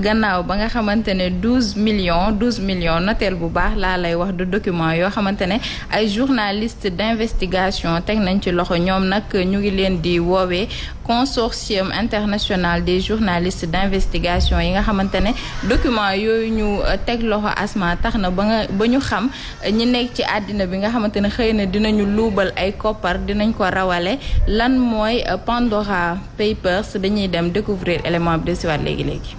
gannaaw ba nga xamante ne 12 millions noteel bu baax laa lay wax de document yoo xamante ne ay journalistes d'investigation teg nañ ci loxo ñoom nag ñu ngi leen di woowee consortium international des journalistes d'investigation yi nga xamante ne document yooyu ñu teg loxo Asma tax na ba ñu xam ñi nekk ci àddina bi nga xamante ne xëy na dinañu luubal ay koppar dinañ ko rawale lan mooy Pandora Papers dañuy dem découvrir élément bi de si waat léegi.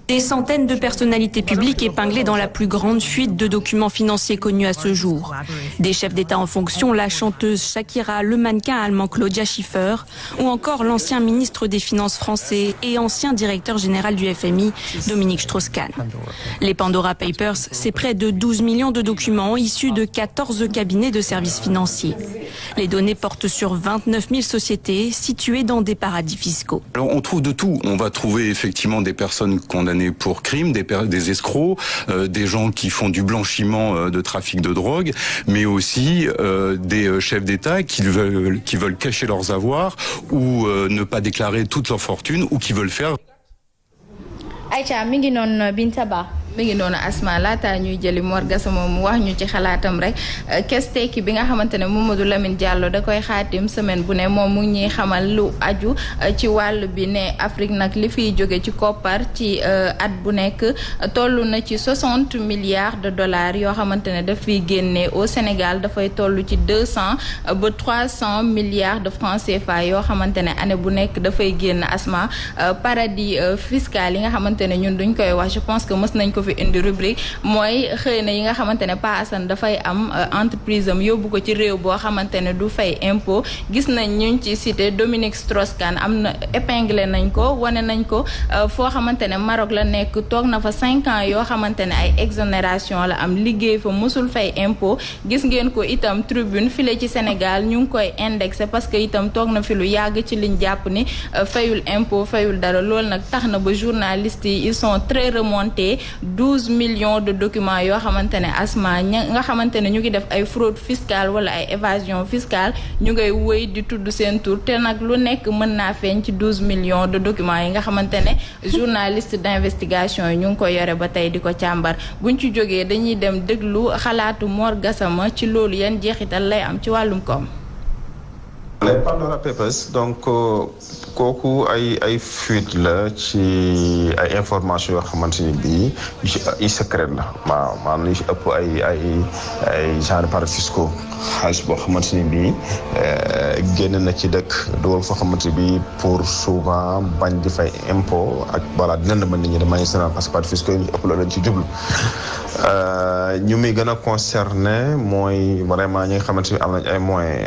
Des centaines de personnalités publiques épinglées dans la plus grande fuite de documents financiers connus à ce jour. Des chefs d'État en fonction, la chanteuse Shakira, le mannequin allemand Claudia Schiffer, ou encore l'ancien ministre des Finances français et ancien directeur général du FMI, Dominique Strauss-Kahn. Les Pandora Papers, c'est près de 12 millions de documents issus de 14 cabinets de services financiers. Les données portent sur 29 000 sociétés situées dans des paradis fiscaux. Alors on trouve de tout. On va trouver effectivement des personnes condamnées pour crimes, des escrocs, des gens qui font du blanchiment de trafic de drogue, mais aussi des chefs d'État qui veulent cacher leurs avoirs ou ne pas déclarer toute leur fortune ou qui veulent faire. Aïcha mi ngi noonu Bintaba. mi ngi noonu Asma laata ñuy jëli Mor Gassama mu wax ñu ci xalaatam rek kes tekki bi nga xamante ne Mamadou Lamine Diallo da koy xaatim semaine bu ne moom mu ngi ñuy xamal lu aju ci wàll bi ne Afrique nag li fiy jóge ci koppar ci at bu nekk toll na ci 60 milliards de dollars yoo xamante ne daf fiy génne au Sénégal dafay toll ci 200 ba 300 milliards de francs CFA yoo xamante ne année bu nekk dafay génn Asma paradis fiscal yi nga xamante ne ñun duñ koy wax je pense que mës nañ ko fi indi rubrique mooy xëy na yi nga xamante ne Pa Assane dafay am entreprise am yóbbu ko ci réew boo xamante ne du fay impôt gis nañ ñu ci cité Dominique Strauss-Kahn am na épinglé nañ ko wane nañ ko foo xamante ne Maroc la nekk toog na fa 5 ans yoo xamante ne ay exonération la am liggéey fa musul fay impôt gis ngeen ko itam tribune file ci Sénégal ñu ngi koy indexé parce que itam toog na fi lu yàgg ci liñ jàpp ni fayul impôt fayul dara loolu nag tax na ba journalistes yi ils sont très remontés 12 millions de documents yoo xamante ne Asma nga xamante ne ñu ngi def ay fraude fiscale wala ay évasion fiscale ñu ngay wëy di tudd seen tur te nag lu nekk mën naa feeñ ci 12 millions de documents yi nga xamante ne journaliste d'investigation yi ñu ngi ko yore ba tey di ko càmbar buñ ci jógee dañuy dem déglu xalaatu Mor Gassama ci loolu yan jeexital lay am ci wàllum koom. Les Pandora Papers donc kooku ay fuite la ci ay information yoo xamante ni bii yu secret la waaw maanaam yu ëpp ay genre paradis fiscaux xaalis boo xamante ni bii génn na ci dëkk dugal foo xamante ni bii pour souvent bañ di fay impôt ak voilà dina la mën nit ñi de manière générale parce que paradis fiscaux yi ñu ëpp loolu lañ ci jublu ñu muy gën a concerné mooy vraiment ñi nga xamante ni am nañ ay moyens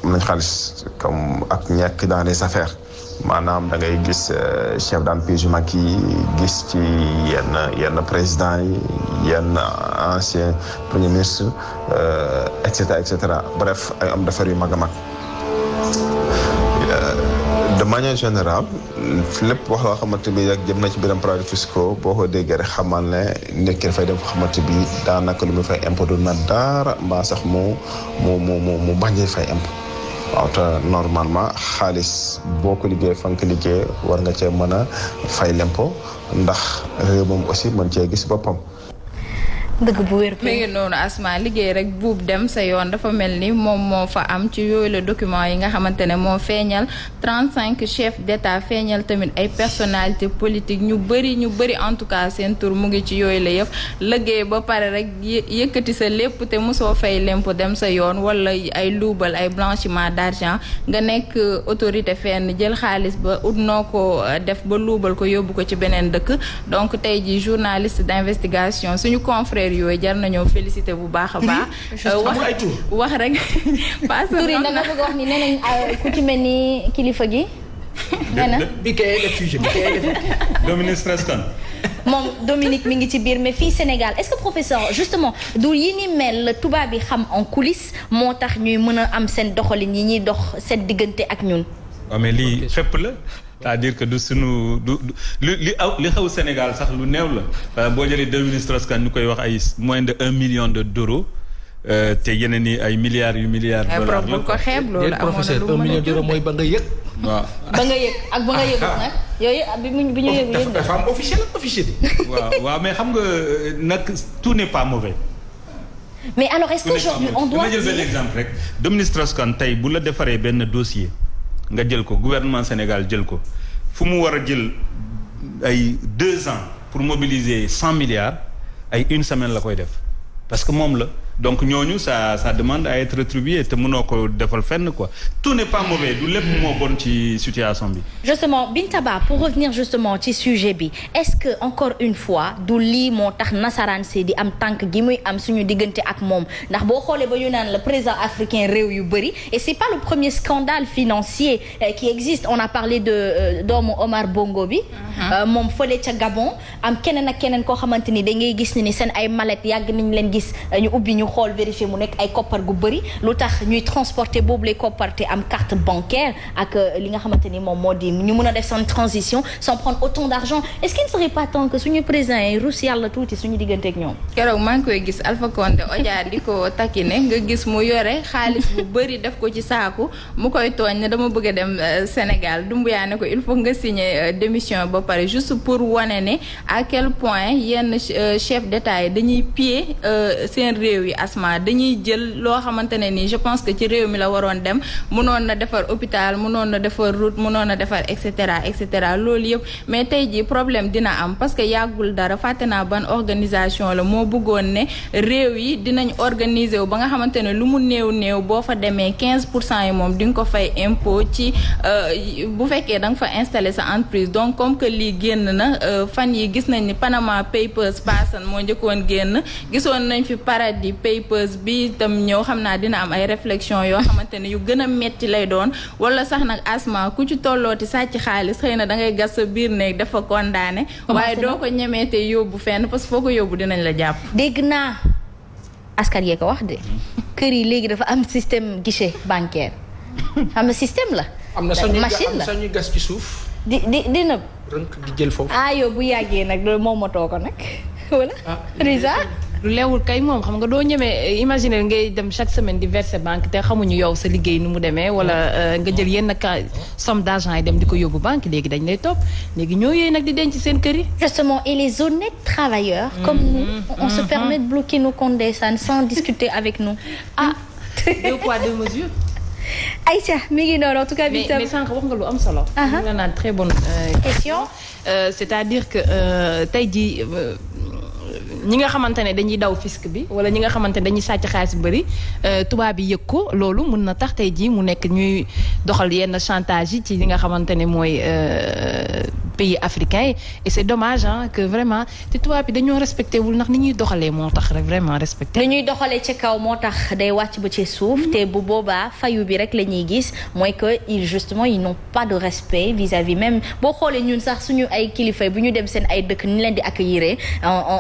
am nañ xaalis comme ak ñekk dans les affaires maanaam da ngay gis chef d'entreprise yu mag yi gis ci yenn président yi yenn ancien premier ministre et cetera bref ay hommes d'affaires yu mag a mag de manière générale lépp wax loo xamante bi rek jëm na ci biiram paradis fiscaux boo ko déggee rek xamal ne nit ki dafay def xamante bi daanaka lu muy fay impôt du na dara mbaa sax mu bañee fay impôt waaw te normalement xaalis boo ko liggéey fa nga ko liggéey war nga cee mën a fay l'impôt ndax réew moom aussi mën cee gis boppam. dëgg bu wér. mi ngi noonu Asma liggéey rek buub dem sa yoon dafa mel ni moom moo fa am ci yooyu la document yi nga xamante ne moo feeñal 35 chefs d'État feeñal tamit ay personnalités politiques ñu bëri en tout cas seen tur mu ngi ci yooyu la yëf liggéey ba pare rek yëkkati sa lépp te mosoo fay lempo dem sa yoon wala ay luubal ay blanchiment d'argent nga nekk autorité fenn jël xaalis ba ut noo ko def ba luubal ko yóbbu ko ci beneen dëkk donc tey ji journaliste d'investigation suñu confrère yooyu jar nañoo félicité bu baax a baax. wax rek. tur yi da nga bëgg wax ni nee nañ ku ci mel ni kilifa gi. nee na bi kay def sujet bi kay def. Dominique Strauss-Kahn. moom Dominique mi ngi ci biir mais fii Sénégal est-ce que professeur justement du yi ni mel tubaab bi xam en coulisses moo tax ñuy mën a am seen doxalin yi ñuy dox seen diggante ak ñun. waaw mais lii fépp la. c'est-à-dire que du sunu li xew Sénégal sax lu néew la boo jëlee Dominique Strauss-Kahn ñu koy wax ay moins de 1 million d'euros te yeneen i ay milliards dollars bu ko xeeb loolu professeur 1 million d'euros mooy ba nga yëg. waaw ba nga yëg ak ba nga yëgut nag yooyu bi ñu yëg dafa am officiel waaw mais xam nga nag tout n'est pas mauvais. mais alors est-ce qu'aujourd'hui on doit jël benn exemple rek Dominique Strauss-Kahn tey bu la defaree benn dossier nga jël ko gouvernement Sénégal jël ko fu mu war a jël ay 2 ans pour mobiliser 100 milliards ay 1 semaine la koy def parce que moom la donc ñooñu ça demande à être rétribué te mënoo ko defal fenn quoi tout n'est pas mauvais du lépp moo bon ci situation bi. justement Bintaba pour revenir justement ci sujet bi est-ce que encore une fois du lii moo tax nasaraan si di am tànk gi muy am suñu diggante ak moom ndax boo xoolee ba ñu naan le président africain réew yu bëri et c'est pas le premier scandale financier qui existe on a parlé de doomu Omar Bongo bi. moom fële ca Gabon am keneen ak keneen koo xamante ni da ngay gis ni seen ay mallette yàgg nañ leen gis ñu ubbi ñu xool vérifier mu nekk ay koppar gu bëri lu tax ñuy transporter boobu les koppar te am carte bancaire ak li nga xamante ni moom moo di ñu mën a def seen transition sans prendre autant d'argent est-ce qu'il ne serait pas temps que suñu président yi rus yàlla tuuti suñu diggante ak ñoom. keroog maa ngi koy gis Alpha Condé Odia di ko takkine nga gis mu yore xaalis bu bëri def ko ci saaku mu koy tooñ ne dama bëgg a dem Sénégal Doumbouya ne ko il faut nga signer démission ba pare juste pour wane ne à quel point yenn chef d'État yi dañuy piller seen réew yi Asma dañuy jël loo xamante ne nii je pense que ci réew mi la waroon dem mënoon na defar hôpital mënoon na defar route mënoon na defar et cetera loolu yëpp mais tey jii problème dina am parce que yàggul dara fàtte naa ban organisation la moo bëggoon ne réew yi dinañ organiser wu ba nga xamante ne lu mu néew boo fa demee 15% yi moom di nga ko fay impôt ci bu fekkee da nga fa installer sa entreprise donc comme que lii génn na fan yi gis nañ ni Panama Papers paasan moo njëkkoon génn gisoon nañ fi Paradis Papers bi itam ñëw xam naa dina am ay réflexion yoo xamante ne yu gën a metti lay doon wala sax nag Asma ku ci tollooti sàcc xaalis xëy na da ngay gas sa biir néeg dafa condamné waaye doo ko ñemeete yóbbu fenn parce que foo ko yóbbu dinañ la jàpp. dégg naa askan yee ko wax de kër yi léegi dafa am système guichet bancaire am na système la. am na machine la sañuy gas ci suuf. dina rënk di jël foofu. yow bu yàggee nag loolu moom motoo ko nag wala. Risa lu leewul kay moom xam nga doo ñemee imaginer ngay dem chaque semaine di verser banque te xamuñu yow sa liggéey nu mu demee wala nga jël yenn somme d'argent yi dem di ko yóbbu banque léegi dañ lay topp léegi ñoo yooyu nag di denc seen kër yi. justement et les honnêtes travailleurs comme nous on se permet de bloquer nos comptes ndeysaan sans discuter avec nous. 2 poids 2 mesures. Aïcha mi ngi noonu en tout cas. mais sànq wax nga lu am solo. nga naan très bonne question. c'est-à-dire que tey jii. ñi nga xamante ne dañuy daw fisc bi wala ñi nga xamante ne dañuy sàcc xaalis bu bëri tubaab yi yëg ko loolu mun na tax tey jii mu nekk ñuy doxal yenn chantage yi ci li nga xamante ne mooy pays africains yi et c'est dommage que vraiment te tubaab yi dañoo respecté wul ndax ni ñuy doxalee moo tax rek vraiment respecté. ni ñuy doxalee ci kaw moo tax day wàcc ba ci suuf te bu boobaa fayu bi rek la ñuy gis mooy que ils n'ont pas de respect vis-à-vis même boo xoolee ñun sax suñu ay kilifa bu ñu dem seen ay dëkk ni leen di accueillir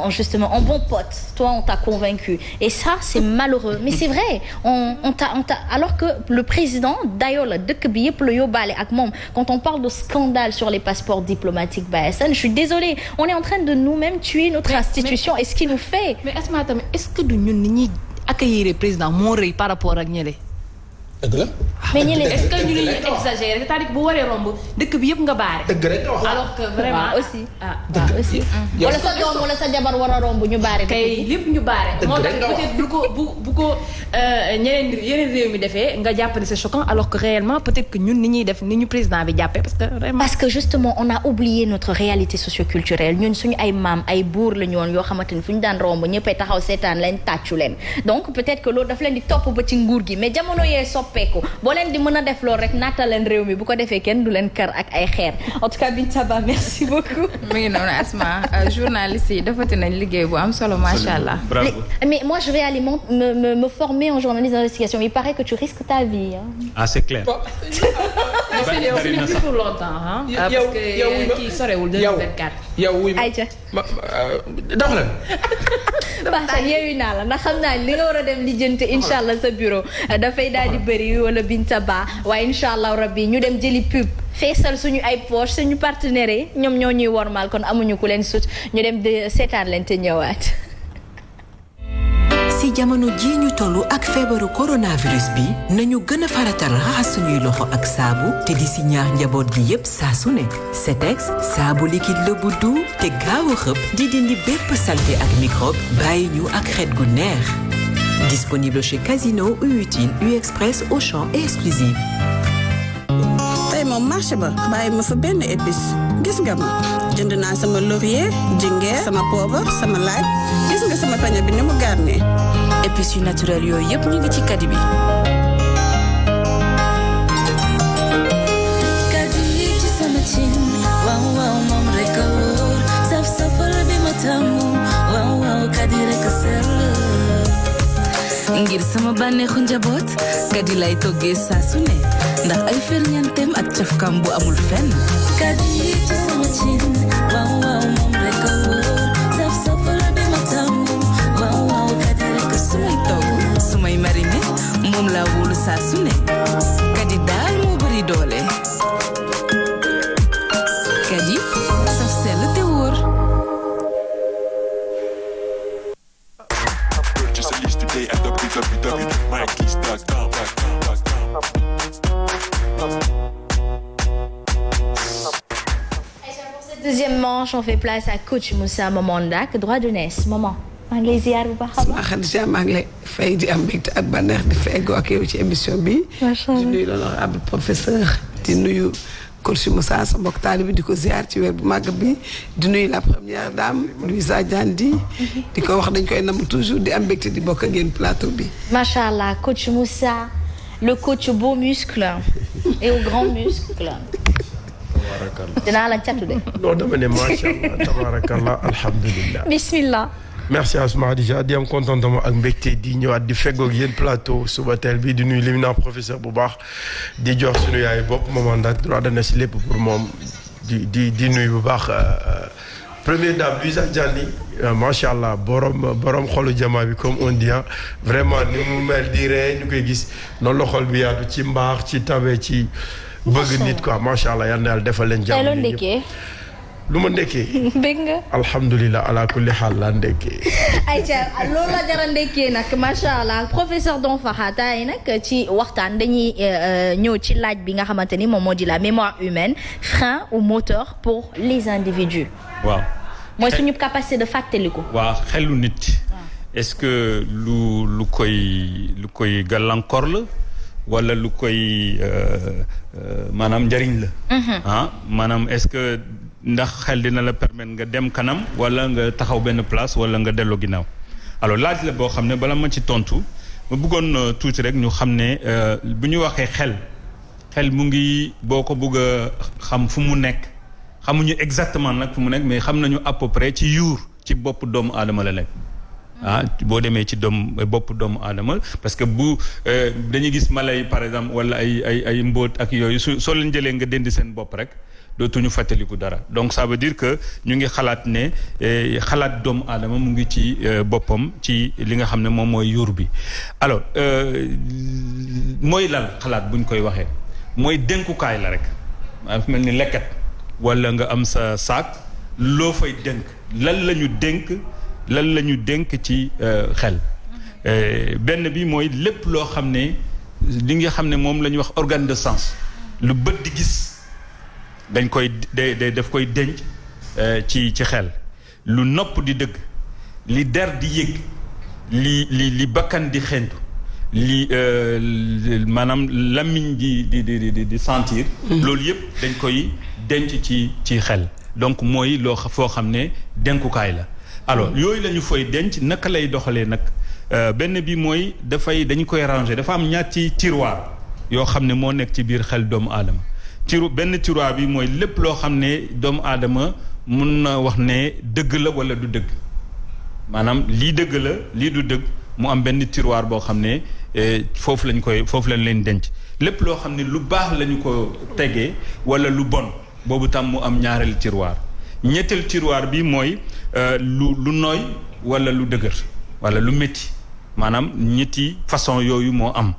justement en bon pote toi on t'a convaincu et ça c'est malheureux mais c'est vrai on t'a alors que le président d'ailleurs la dëkk bi yëpp la yóbbaale ak moom quand on parle de scandale sur les passeports diplomatiques Bayassane je suis désolée on est en train de nous-mêmes tuer notre institution et ce qu'il nous fait. mais Asma tamit est-ce que du ñun ni ñuy accueillir président moo rëy par rapport ak ñële. dëgg la. mais ñi est-ce que ñu ngi exagéré c'est-à-dire bu waree romb dëkk bi yëpp nga baare. dëgg rek wax alors que vraiment aussi. aussi. wala sa doom wala sa jabar war a romb ñu baare. kay lépp ñu baare. moo tax peut-être bu ko yeneen réew mi defee nga jàpp ne c'est choquant alors que réellement peut-être que ñun ni ñuy def ni ñu président bi jàppee parce que vraiment. parce que justement on a oublié notre réalité socioculturelle ñun suñu ay maam ay buur la ñu woon yoo xamante ni fu ñu daan romb ñëppay taxaw seetaan leen tàccu leen donc peut-être que loolu daf leen di topp ba ci nguur gi mais jamono yee soppeeku boo leen di mën a def loolu rek naata leen réew mi bu ko defee kenn du leen kar ak ay xeer en tout cas Binta Ba merci beaucoup. mi ngi noonu Asma journaliste yi defati nañ liggéey bu am solo macha allah. mais moi je vais aller me former en journalisme d'investigation il paraît que tu risques ta vie. ah c'est clair. bari na sax pour longtemps ah. parce que kii sorewul 2024. yow wuy ayca. dox la. Baxtaan yeewu naa la ndax xam naa li nga war a dem lijjanti incha allah sa bureau dafay daal di bëri wala Binta Ba waaye incha allah rabbi ñu dem jëli pub feesal suñu ay poche suñu partenaires yi ñoom ñoo ñuy wormaal kon amuñu ku leen sut ñu dem de seetaan leen te ñëwaat. ci jamono ji ñu tollu ak feebaru coronavirus bi nañu gën a faratal raxas suñuy loxo ak saabu te di ci ñaax njaboot gi yépp saa su ne Cetex saabu liquide la bu doux te gaaw a xëpp di dindi bépp saleté ak microbe bàyyi ñu ak xet gu neex disponible chez Casino, U-Utile, U-Express, Auchan et Exclusive. tey moom marché ba bàyyi ma fa benn épice gis nga ma jënd naa sama laurier jingeer sama poobar sama laaj gis nga sama pañe bi ni mu garnee épices yu naturel yooyu yëpp ñu ngi ci kadi bi. kadi ci sama cin waaw waaw moom rek a wóor saf safal bi ma tàmmu waaw waaw kadi rek a sell ngir sama bànneexu njaboot kadi lay toggee saa su ne ndax ay ferñeentem ak cafkam bu amul fenn kadi ci sama cin waaw waaw moom rek a wóor saf safal bi ma tàmmu waaw waaw kadi rek a sumay togg sumay marine moom laa wóolu saa su ne kadi daal moo bari doole kadi saf sell te wóor Deuxième manche, on fait place à coach Moussa Mamandak, droit de Ness. Maman, maa ngi lay ziar bu baax a baax. Khadija maa ngi lay fay di am mbégte ak bànneex di feggoo ak yow ci émission bi. macha allah di nuyu l'honorable professeur di nuyu coach Moussa sa mbokk taalibe di ko ziar ci weer bu màgg bi di nuyu la première dame Louisa Diandi. di ko wax dañ koy nam toujours di am mbégte di bokk ak yéen plateau bi. macha allah coach Moussa le coach beau muscle et au grand muscle. dinaa la catu de. non dama ne macha allah tabarakallah alhamdulillah. bismillah. merci Asma Khadija di am contentement ak mbégte di ñëwaat di feggoog yéen plateau suba teel bi di nuyu l'éminent professeur bu baax di jox suñu yaay bopp moment dak droit de si lépp pour moom di nuyu bu baax première dame Louisa Diandi macha allah borom xolu jamaa bi comme on dit vraiment ni mu mel di ree ñu koy gis noonu la xol bi yaatu ci mbaax ci tabe ci bëgg nit quoi macha allah yal na yàlla defal leen jàmm lu ma ndekkee. bëgg nga. alhamdulilah ala kulli xaal laa ndekkee. ayca loolu la jara ndekkee nag macha allah professeur Don Fakha tey nag ci waxtaan dañuy ñëw ci laaj bi nga xamante ni moom moo di la mémoire humaine frein ou moteur pour les individus. waaw. mooy suñu capacité de fàttaliku. waaw xelu nit. est-ce que lu koy gàllankoor la wala lu koy maanaam njariñ la. maanaam est-ce que. ndax xel dina la permettre nga dem kanam wala nga taxaw benn place wala nga delloo ginnaaw alors laaj la boo xam ne bala ma ci tontu ma bëggoon tuuti rek ñu xam ne bu ñu waxee xel mu ngi boo ko bëgg a xam fu mu nekk xamuñu exactement nag fu mu nekk mais xam nañu à peu près ci ci bopp doomu aadama la nekk. boo demee ci bopp doomu aadama parce que bu dañuy gis mala yi par exemple wala ay mbóot ak yooyu soo leen jëlee nga dendi seen bopp rek. dootuñu fàttaliku dara donc ça veut dire que ñu ngi xalaat ne xalaat doomu aadama mu ngi ci boppam ci li nga xam ne moom mooy yuur bi alors mooy lan xalaat buñ koy waxee mooy dénkukaay la rek fu mel ni lekkat wala nga am sa saak loo fay dénk lan la ñu dénk ci xel benn bi mooy lépp loo xam ne li nga xam ne moom la ñuy wax organe de sens lu bët di gis dañ koy daf koy denc ci xel lu nopp di dëgg li der di yëg li bakkan di xentu li maanaam làmmiñ di sentir loolu yëpp dañ koy denc ci xel donc mooy foo xam ne denkukaay la alors yooyu la ñu fay denc naka lay doxalee nag benn bi mooy dañu koy ranger dafa am ñaati tiroir yoo xam ne moo nekk ci biir xel doomu aadama benn tiroir bi mooy lépp loo xam ne doomu aadama mun na wax ne dëgg la wala du dëgg maanaam lii dëgg la lii du dëgg mu am benn tiroir boo xam ne foofu lañ leen denc lépp loo xam ne lu baax lañu ko tegee wala lu bon boobu tam mu am ñaareel tiroir ñetteel tiroir bi mooy lu nooy wala lu dëgër wala lu métti maanaam ñetti façon yooyu moo am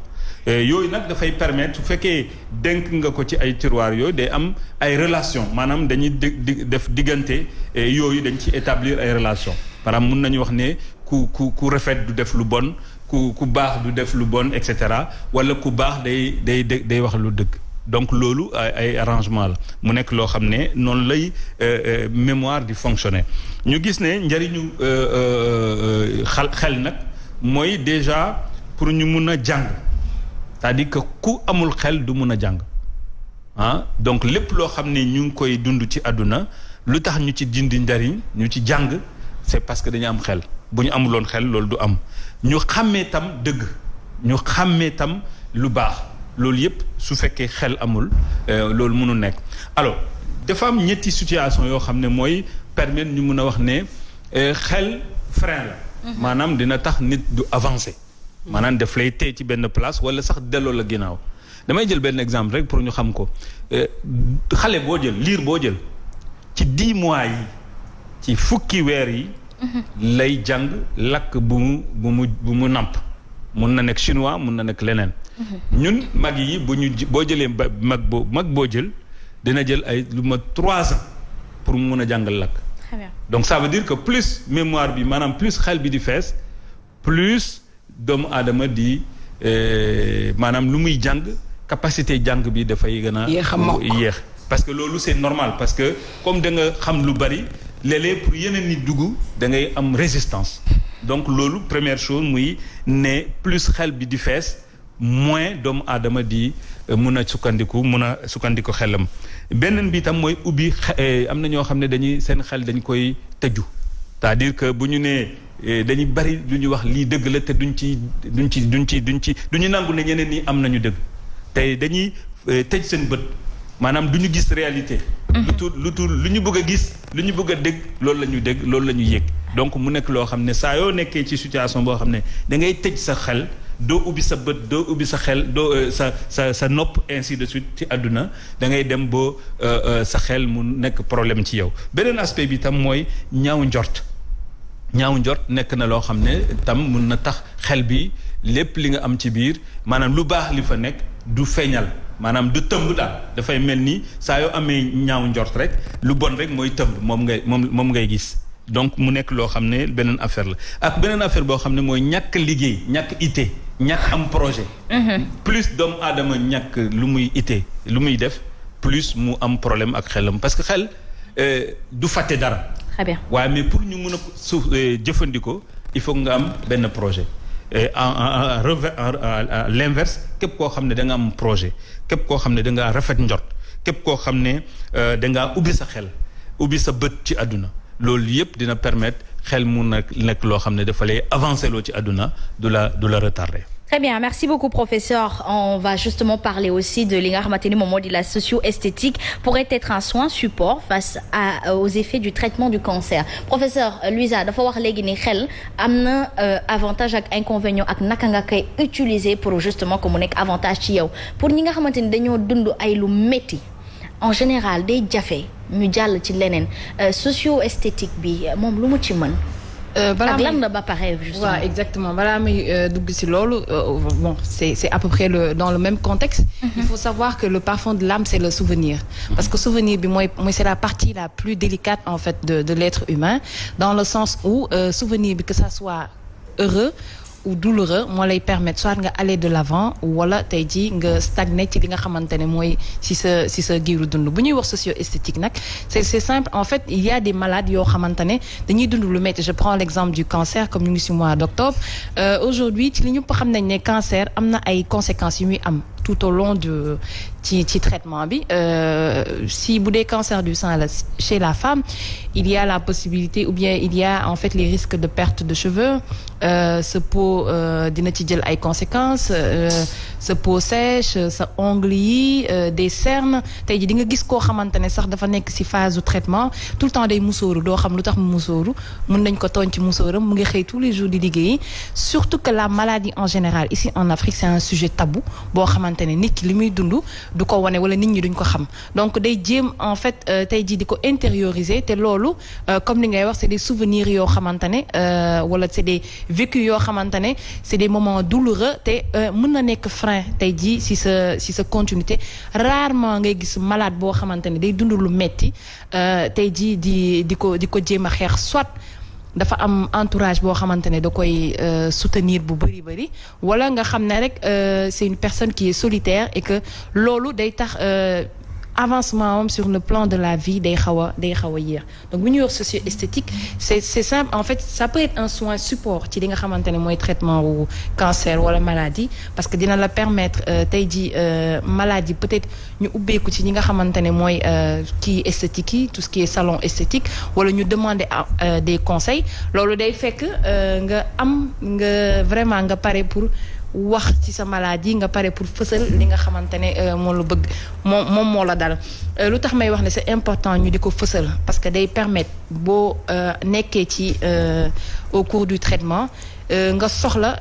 yooyu nag dafay permettre su fekkee dénk nga ko ci ay tiroir yooyu day am ay relation maanaam dañuy def diggante yooyu dañ ci établir ay relation maanaam mun nañu wax ne ku rafet du def lu bon ku baax du def lu bon et cetera wala ku baax day wax lu dëgg donc loolu ay arrangement la mu nekk loo xam ne noonu lay mémoire di fonctionner ñu gis ne njëriñu xel nag mooy déjà pour ñu mun a jàng c'est-à-dire que ku amul xel du mun a jàng donc lépp loo xam ne ñu ngi koy dund ci àdduna lu tax ñu ci dindi njariñ ñu ci jàng c'est parce que dañu am xel bu ñu amuloon xel loolu du am ñu xàmmee tam dëgg ñu xàmmee tam lu baax loolu yépp su fekkee xel amul loolu mënul nekk alors dafa am ñetti situation yoo xam ne mooy permettre ñu mun a wax ne xel frein la maanaam dina tax nit du avancer maanaam daf lay tey ci benn place wala sax delloo la ginnaaw damay jël benn exemple rek pour ñu xam ko xale boo jël liir boo jël ci 10 mois yi ci fukki weer yi lay jàng lakk bu mu nàmp mun na nekk chinois mun na nekk leneen ñun mag yi boo jëlee mag boo jël dina jël ay lu ma 3 ans pour mu mun a jàngal lakk donc ça veut dire que plus mémoire bi maanaam plus xel bi di fees plus doomu aadama di maanaam lu muy jàng capacité jàng bi dafay gën a yéex parce que loolu c'est normal parce que comme da nga xam lu bari léeg-léeg pour yeneen nit dugg da ngay am résistance donc loolu première chose muy ne plus xel bi di fees moins doomu aadama di mun a sukkandiku xelam beneen bi tam mooy ubbi am na ñoo xam ne dañuy seen xel dañ koy tëju c'est-à-dire que bu ñu nee dañuy bari lu ñuy wax lii dëgg la te duñu nangu ne ñeneen ñi am nañu dëgg tey dañuy tëj seen bët maanaam du ñu gis réalité lu ñu bëgg a gis lu ñu bëgg a dégg loolu la ñu dégg loolu la ñu yëg donc mu nekk loo xam ne saa yoo nekkee ci situation boo xam ne da ngay tëj sa xel doo ubbi sa bët doo ubbi sa xel doo sa nopp ainsi de suite ci àdduna da ngay dem boo sa xel mu nekk problème ci yow beneen aspect bi tam mooy ñaaw njort nekk na loo xam ne tam mun na tax xel bi lépp li nga am ci biir maanaam lu baax li fa nekk du feeñal maanaam du tëmb daal dafay mel ni saa yoo amee ñaaw njort rek lu bon rek mooy tëmb moom ngay gis donc mu nekk loo xam ne beneen affaire la ak beneen affaire boo xam ne mooy ñàkk liggéey ñàkk ité ñàkk am projet plus doomu aadama ñàkk lu muy ité lu muy def plus mu am problème ak xelam parce que xel du fàtte dara très bien waaye mais pour ñu mun a jëfandikoo il faut nga am benn projet à l'inverse képp koo xam ne da nga am projet képp koo xam ne da ngaa rafet njort képp koo xam ne da ngaa ubbi sa xel ubbi sa bët ci àdduna loolu yëpp dina permettre xel mu nekk loo xam ne dafa lay avancer loo ci àdduna du la retarder. Très bien, merci beaucoup professeur. On va justement parler aussi de li nga xamante ni moom moo di la socio-esthétique pourrait être un soin support face aux effets du traitement du cancer. Professeur Louisa dafa wax léegi ni xel am na avantage ak inconvénient ak naka nga koy utiliser pour justement que mu nekk avantage ci yow pour ñi nga xamante ni dañoo dund ay lu métti en général day jafe ñu jàll ci leneen socio-esthétique bi moom lu mu ci mën. ak lan la ba pare justement. Ouais, exactement balaa may dugg ci loolu bon c'est à peu près dans le même contexte. Il faut savoir que le parfum de l'âme c'est le souvenir. Parce que souvenir bi mooy c'est la partie la plus délicate en fait de l'être humain dans le sens où souvenir bi que ça soit heureux ou douloureux moo lay permettre soit nga aller de l'avant wala tey jii nga stagner ci li nga xamante ne mooy si sa giiru dund bu ñuy wax socio-esthétique nag c'est simple en fait il y a des malades yoo xamante ne dañuy dund lu métti je prends l'exemple du cancer comme ñu ngi si mois d'octobre aujourd'hui ci li ñëpp xam nañ ne cancer am na ay conséquences yu muy am tout au long de ci traitement bi si bu dee cancer du sein la chez la femme il y a la possibilité ou bien il y a en fait les risques de perte de cheveux sa peau dina ci jël ay conséquences sa peau sèche sa ongle yi des cernes tey ji di nga gis koo xamante ne sax dafa nekk ci phase du traitement tout le temps day musóoru doo xam lu tax mu musóoru mën nañ ko tooñ ci musóoram mu ngi xëy tous les jours di liggéeyi surtout que la maladie en général ici en Afrique c'est un sujet tabou boo xamante ne nit ki li muy dund du ko wane wala nit ñi duñ ko xam donc day jéem en fait tey jii di ko intérioriser te loolu comme li ngay wax c'est des souvenirs yoo xamante ne wala c'est des vécus yoo xamante ne c'est des moments douloureux te mën na nekk frein tey jii si sa continuité rarement ngay gis malade boo xamante ne day dund lu metti tey jii di ko jéem a xeex soit dafa am entourage boo xamante ne da koy soutenir bu bari wala nga xam ne rek c'est une personne qui est solitaire et que loolu day tax avancement am sur le plan de la vie day xaw a yéex donc bu ñuy wax socio-esthétique c'est simple en fait ça peut être un soin support ci li nga xamante ne mooy traitement wu cancer wala maladie parce que dina la permettre tey ji maladie peut-être ñu ubbeeku ci ñi nga xamante ne mooy kii esthétique yi tout ce qui est salon esthétique wala ñu demander des conseils loolu day fekk nga vraiment nga pare pour wax ci sa maladie nga pare pour fësal li nga xamante ne moo la bëgg moom moo la dal lu tax may wax ne c'est important ñu di ko fësal parce que day permettre boo nekkee ci au cours du traitement nga soxla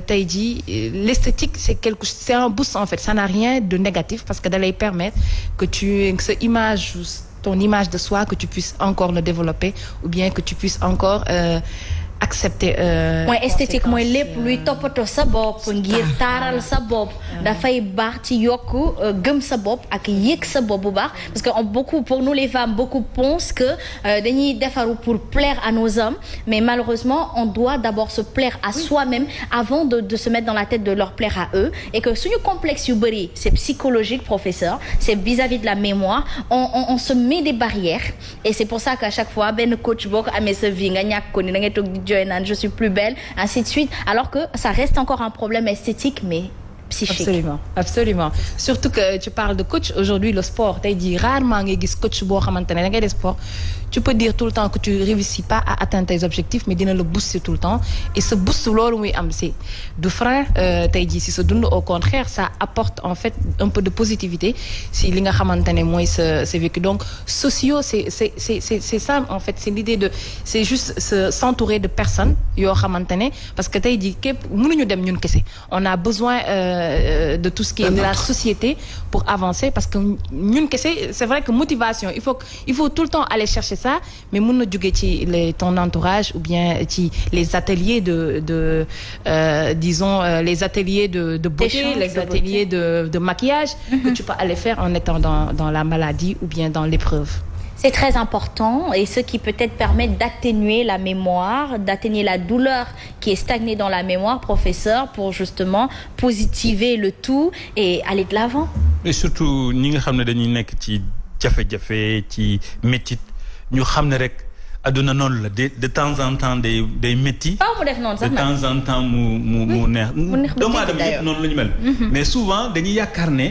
tey jii l'esthétique c'est un boost en fait ça n'a rien de négatif parce que da lay permettre que sa image ton image de soi que tu puisses encore le développer ou bien que tu puisses encore accepter mooy esthétique mooy lépp luy toppatoo sa bopp ngir taaral sa bopp dafay baax ci yokk gëm sa bopp ak yëg sa bopp bu baax parce que pour nous les femmes beaucoup pensent que dañuy defaru pour plaire à nos hommes mais malheureusement on doit d'abord se plaire à soi-même avant de se mettre dans la tête de leur plaire à eux et que suñu complexe yu bari c'est psychologique professeur c'est vis-à-vis de la mémoire on se met des barrières et c'est pour ça qu'à chaque fois benn coach boo ko amee sa vie nga ñàkk ko ni da ngay toog je suis plus belle, ainsi de suite, alors que ça reste encore un problème esthétique, mais psychique. Absolument. Surtout que tu parles de coach. Aujourd'hui, le sport, tu dis rarement ngay gis coach boo xamante ne da ngay def sport. Tu peux dire tout le temps que tu réussis pas à atteindre tes objectifs, mais dina la booster tout le temps. Et ce boost loolu muy am c'est du frein tey jii si sa dund au contraire ça apporte en fait un peu de positivité si li nga xamante ne mooy sa vécu. Donc sociaux c'est ça en fait c'est l'idée de c'est juste s'entourer de personnes yoo xamante ne parce que tey jii képp mënuñu dem ñun kese. On a besoin de tout ce qui est de la société pour avancer parce que ñun kese c'est vrai que motivation il faut tout le temps aller chercher ça mais mën na jóge ci ton entourage ou bien ci les ateliers disons les ateliers de beauté les ateliers de maquillage que tu peux aller faire en étant dans la maladie ou bien dans l'épreuve. C'est très important et ce qui peut-être permet d'atténuer la mémoire, d'atténuer la douleur qui est stagnée dans la mémoire, professeur, pour justement positiver le tout et aller de l'avant. Et surtout ñi nga xam ne dañuy nekk ci jafe-jafe ci métit ñu xam ne rek adduna noonu la de temps en temps day métti. mu def noonu sax de temps en temps mu neex. doomu aadama yëpp noonu la ñu mel. mais souvent dañuy yaakaar ne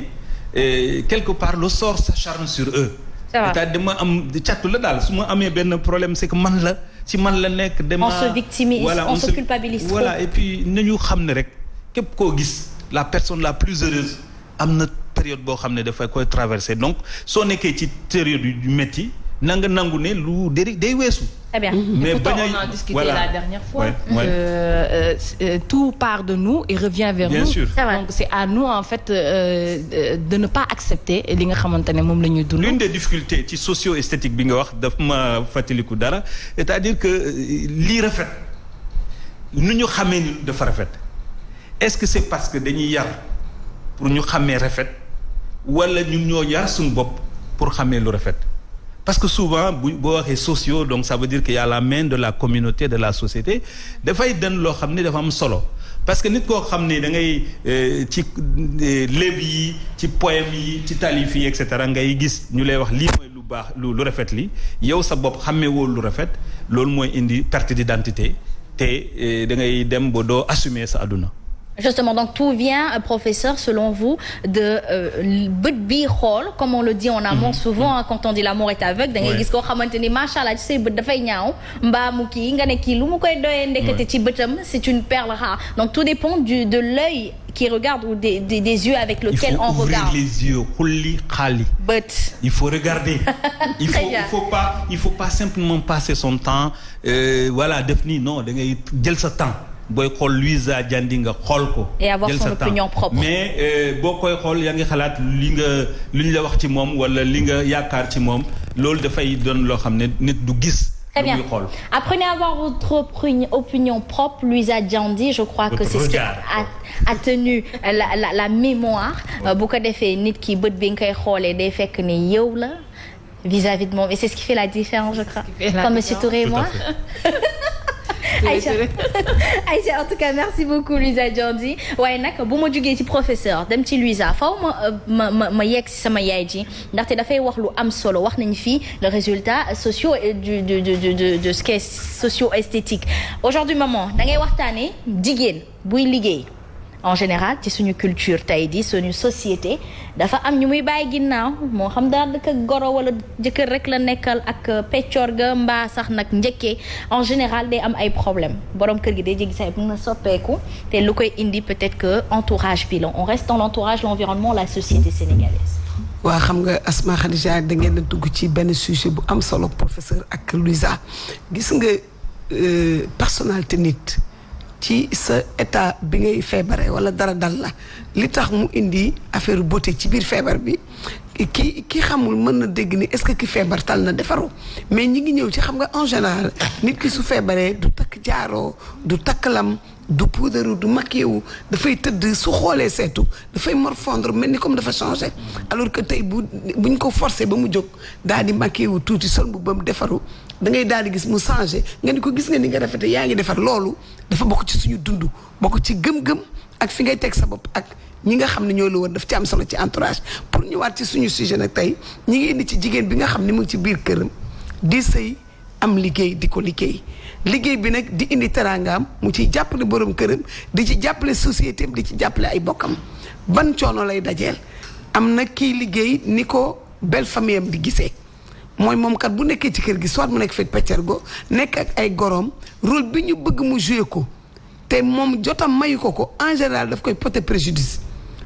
quelque part le sort s'acharne sur eux. c'est-à-dire dama am càttu la daal su ma amee benn problème c'est que man la nekk. on se victimise voilà, on se culpabilise trop. Voilà et puis nañu xam ne rek képp koo gis la personne la plus heureuse am na période boo xam ne dafa koy traverser donc soo nekkee ci période yu métti nangu ne lu day weesu. Très bien. Mais pourtant, on en a discuté la dernière fois. Tout part de nous et revient vers nous. Sûr. Donc c'est à nous en fait de ne pas accepter li nga xamante ne moom la ñuy dund. L'une des difficultés ci socio-esthétique bi nga wax daf ma fàttaliku dara c'est-à-dire que lii rafet nu ñu xamee ni dafa rafet est-ce que c'est parce que dañuy yar pour ñu xamee rafet wala ñun ñoo yar suñu bopp pour xamee lu rafet parce que souvent boo waxee sociaux donc ça veut dire qu'il y a la main de la communauté de la société dafay den loo xam ne dafa am solo parce que nit koo xam ne da ngay ci léeb yi ci poème yi ci taalif yi et cetera ngay gis ñu lay wax lii mooy lu baax lu rafet li yow sa bopp xàmmewoo lu rafet loolu mooy indi perte d'identité te da ngay dem ba doo assumer sa àdduna. Justement, donc tout vient, professeur, selon vous, de bët bi xool, comme on le dit en amont souvent, quand on dit l'amour est aveugle, da ngay gis koo xamante ni machallah ci say bët dafay ñaaw mbaa mu kii nga ne kii lu mu koy doyee ndekete ci bëtam c'est une perle rare. Donc tout dépend de l'œil qui regarde ou des yeux avec lesquels on regarde. Il faut ouvrir les yeux, xulli xaali. Bët. Il faut regarder. il faut pas simplement passer son temps voilà def nii non da ngay jël sa temps. booy xool Louisa Diandi nga xool ko. et avoir son opinion propre. mais boo koy xool yaa ngi xalaat li ñu la wax ci moom wala li nga yaakaar ci moom loolu dafay doon loo xam ne nit du gis. Très bien. Apprenez à avoir votre opinion propre, Louisa Diandi. Je crois que c'est ce qui a tenu la mémoire. bu ko defee nit ki bët bi nga koy xoolee day fekk ne yow la vis-à-vis de moom et c'est ce qui fait la différence, je crois. Comme Monsieur Touré et moi. Aïcha, en tout cas merci beaucoup Louisa Diandi waaye nag bu ma jógee ci professeur dem ci Louisa faw ma yegg si sama yaay ji ndaxte dafay wax lu am solo wax nañu fii le résultat socio de ce qui est socio-esthétique. Aujourd'hui maman da ngay waxtaanee jigéen buy liggéey en général ci suñu culture tey di suñu société dafa am ñu muy bàyyi ginnaaw moo xam daal dëkk ak goro wala jëkkër rek la nekkal ak peccoor ga mbaa sax nag njëkkee en général day am ay problème borom kër gi day jéggi say mën na soppeeku te lu koy indi peut-être que entourage bi la on reste dans l'entourage l'environnement la société sénégalaise. waa xam nga Asma Khadija da ngeen a dugg ci benn sujet bu am solo professeur ak Louisa gis nga personnalité nit. ci sa état bi ngay feebare wala dara dal la li tax mu indi affaire beauté ci biir feebar bi ki xamul mën na dégg ni est-ce que ki feebar tal na defaru mais ñi ngi ñëw ci xam nga en général nit ki su feebaree du takk jaaroo du takk lam du puudaru du maquillé wu dafay tëdd su xoolee seetu dafay morfondre mel ni comme dafa changé alors que tey buñ ko forcé ba mu jóg daal di maquillé wu tuuti sol bu ba mu defaru da ngay daal di gis mu changé nga ni ko gis nga ni nga rafete yaa ngi defar loolu dafa bokk ci suñu dund bokk ci gëm-gëm ak fi ngay teg sa bopp ak ñi nga xam ne ñoo la war daf ci am solo ci entourage pour ñëwaat ci suñu sujet nag tey ñi ngi indi ci jigéen bi nga xam ne mu ngi ci biir këram di sëy am liggéey di ko liggéey bi nag di indi teraangaam mu ciy jàppale borom këram di ci jàppale société di ci jàppale ay bokkam ban coono lay dajeel am na kii liggéey ni ko belle famille am di gisee mooy moom kat bu nekkee ci kër gi soit mu nekk fekk peccargo nekk ak ay goroom rôle bi ñu bëgg mu joué ko te moom jotam mayu ko en général daf koy porter préjudice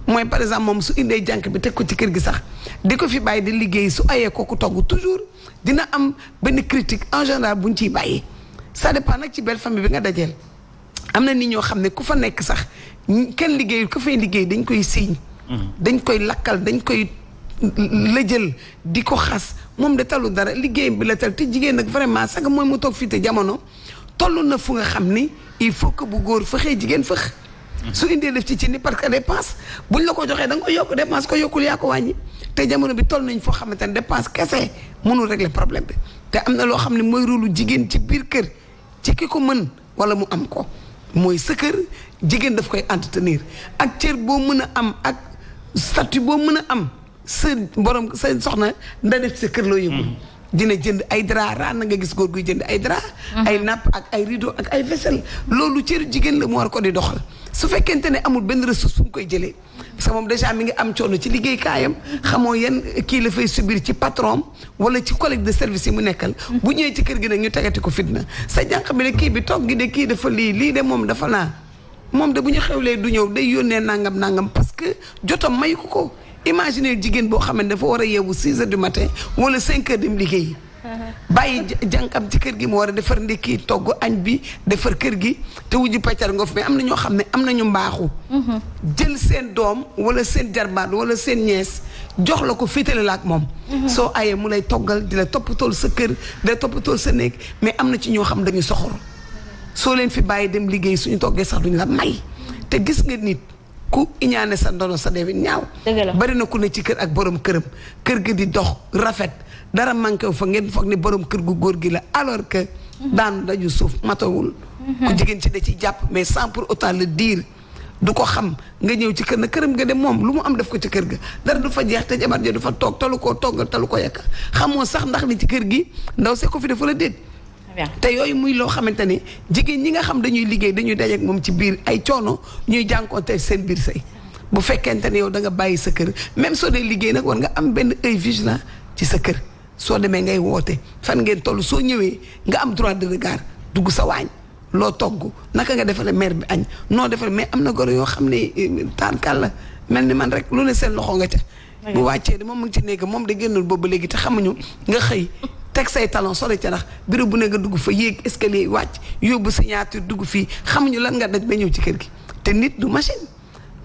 mooy par exemple moom su indee jànk bi teg ko ci kër gi sax di ko fi bàyyi di liggéey su ayee kooku togg toujours dina am benn critique en général buñ ciy bàyyi ça dépend nag ci belle famille bi nga dajeel am na nit ñoo xam ne ku fa nekk sax kenn liggéey ku fay liggéey dañ koy siiñ dañ koy lakkal dañ koy lëjël di ko xas moom de talu dara liggéeyam bi la tal te jigéen nag vraiment sax mooy mu toog fii te jamono toll na fu nga xam ni il faut que bu góor fëxee jigéen fëx su indee def ci ni parce que dépense buñ la ko joxee da nga ko yokk dépense ko yokkul yaa ko wàññi te jamono bi toll nañ foo xamante ne dépense kese mënul régler problème bi te am na loo xam ne mooy rôlu jigéen ci biir kër ci ki ko mën wala mu am ko mooy sa kër jigéen daf koy entretenir ak cër boo mën a am ak statut boo mën a am sa borom sa soxna nda def sa kër loo yëgul dina jënd ay drap raa na nga gis góor guy jënd ay drap ay napp ak ay rideau ak ay vaisselle loolu cëru jigéen la mu war ko di doxal su fekkente ne amul benn ressource fu mu koy jëlee parce que moom déjà mi ngi am coono ci liggéey kaayam xamoo yan kii la fay subir ci patron wala ci collègue de service yi mu nekkal bu ñëwee ci kër gi nag ñu tegati ko fitna sa jànq bi ne kii bi toog gi de kii dafa lii de moom dafa naa moom de bu ñu xewlee du ñëw day yónnee nangam parce que jotam may ko imaginer jigéen boo xam ne dafa war a yeewu 6 heures du matin wala 5 heures dem liggéey bàyyi jànkam ci kër gi mu war a defar ndekki togg añ bi defar kër gi te wujju paccar ngof mais am na ñoo xam ne am nañu mbaaxu jël seen doom wala seen jarbaat wala seen ñees jox la ko féetale la ak moom soo ayee mu lay toggal di la toppatool sa kër di la toppatool sa néeg mais am na ci ñoo xam dañu soxor soo leen fi bàyyi dem liggéey suñu toggee sax duñu la may te gis nga nit ku iñaane sa ndono sa deewit ñaaw bari na ku ne ci kër ak borom këram kër gi di dox rafet dara manqué wu fa ngeen foog ne borom kër gu góor gi la alors que daanu daju suuf matawul ku jigéen ci da ciy jàpp mais sans pour autant le dire du ko xam nga ñëw ci kër na këram nga dem moom lu mu am def ko ci kër ga dara du fa jeex te jabar ja du fa toog talu koo toggal talu ko yekk xamoo sax ndax li ci kër gi ndaw see ko fi dafa la déet te yooyu muy loo xamante ne jigéen ñi nga xam dañuy liggéey dañuy dajeek moom ci biir ay coono ñuy jànkoonte seen biir sëy bu fekkente ne yow da nga bàyyi sa kër même soo dee liggéey nag war nga am benn œil vigilant ci sa kër soo demee ngay woote fan ngeen toll soo ñëwee nga am droit de regard dugg sa waañ loo togg naka nga defale mère bi añ noo defale mais am na goro yoo xam ne taarkal la mel ni man rek lu ne seen loxo nga ca bu wàccee de moom mu ngi ci nekk moom da génnul boobu léegi te xamuñu nga xëy teg say talon sore ca ndax bureau bu ne nga dugg fa yéeg escalier wàcc yóbbu signature dugg fii xamuñu lan nga daj ba ñëw ci kër gi te nit du machine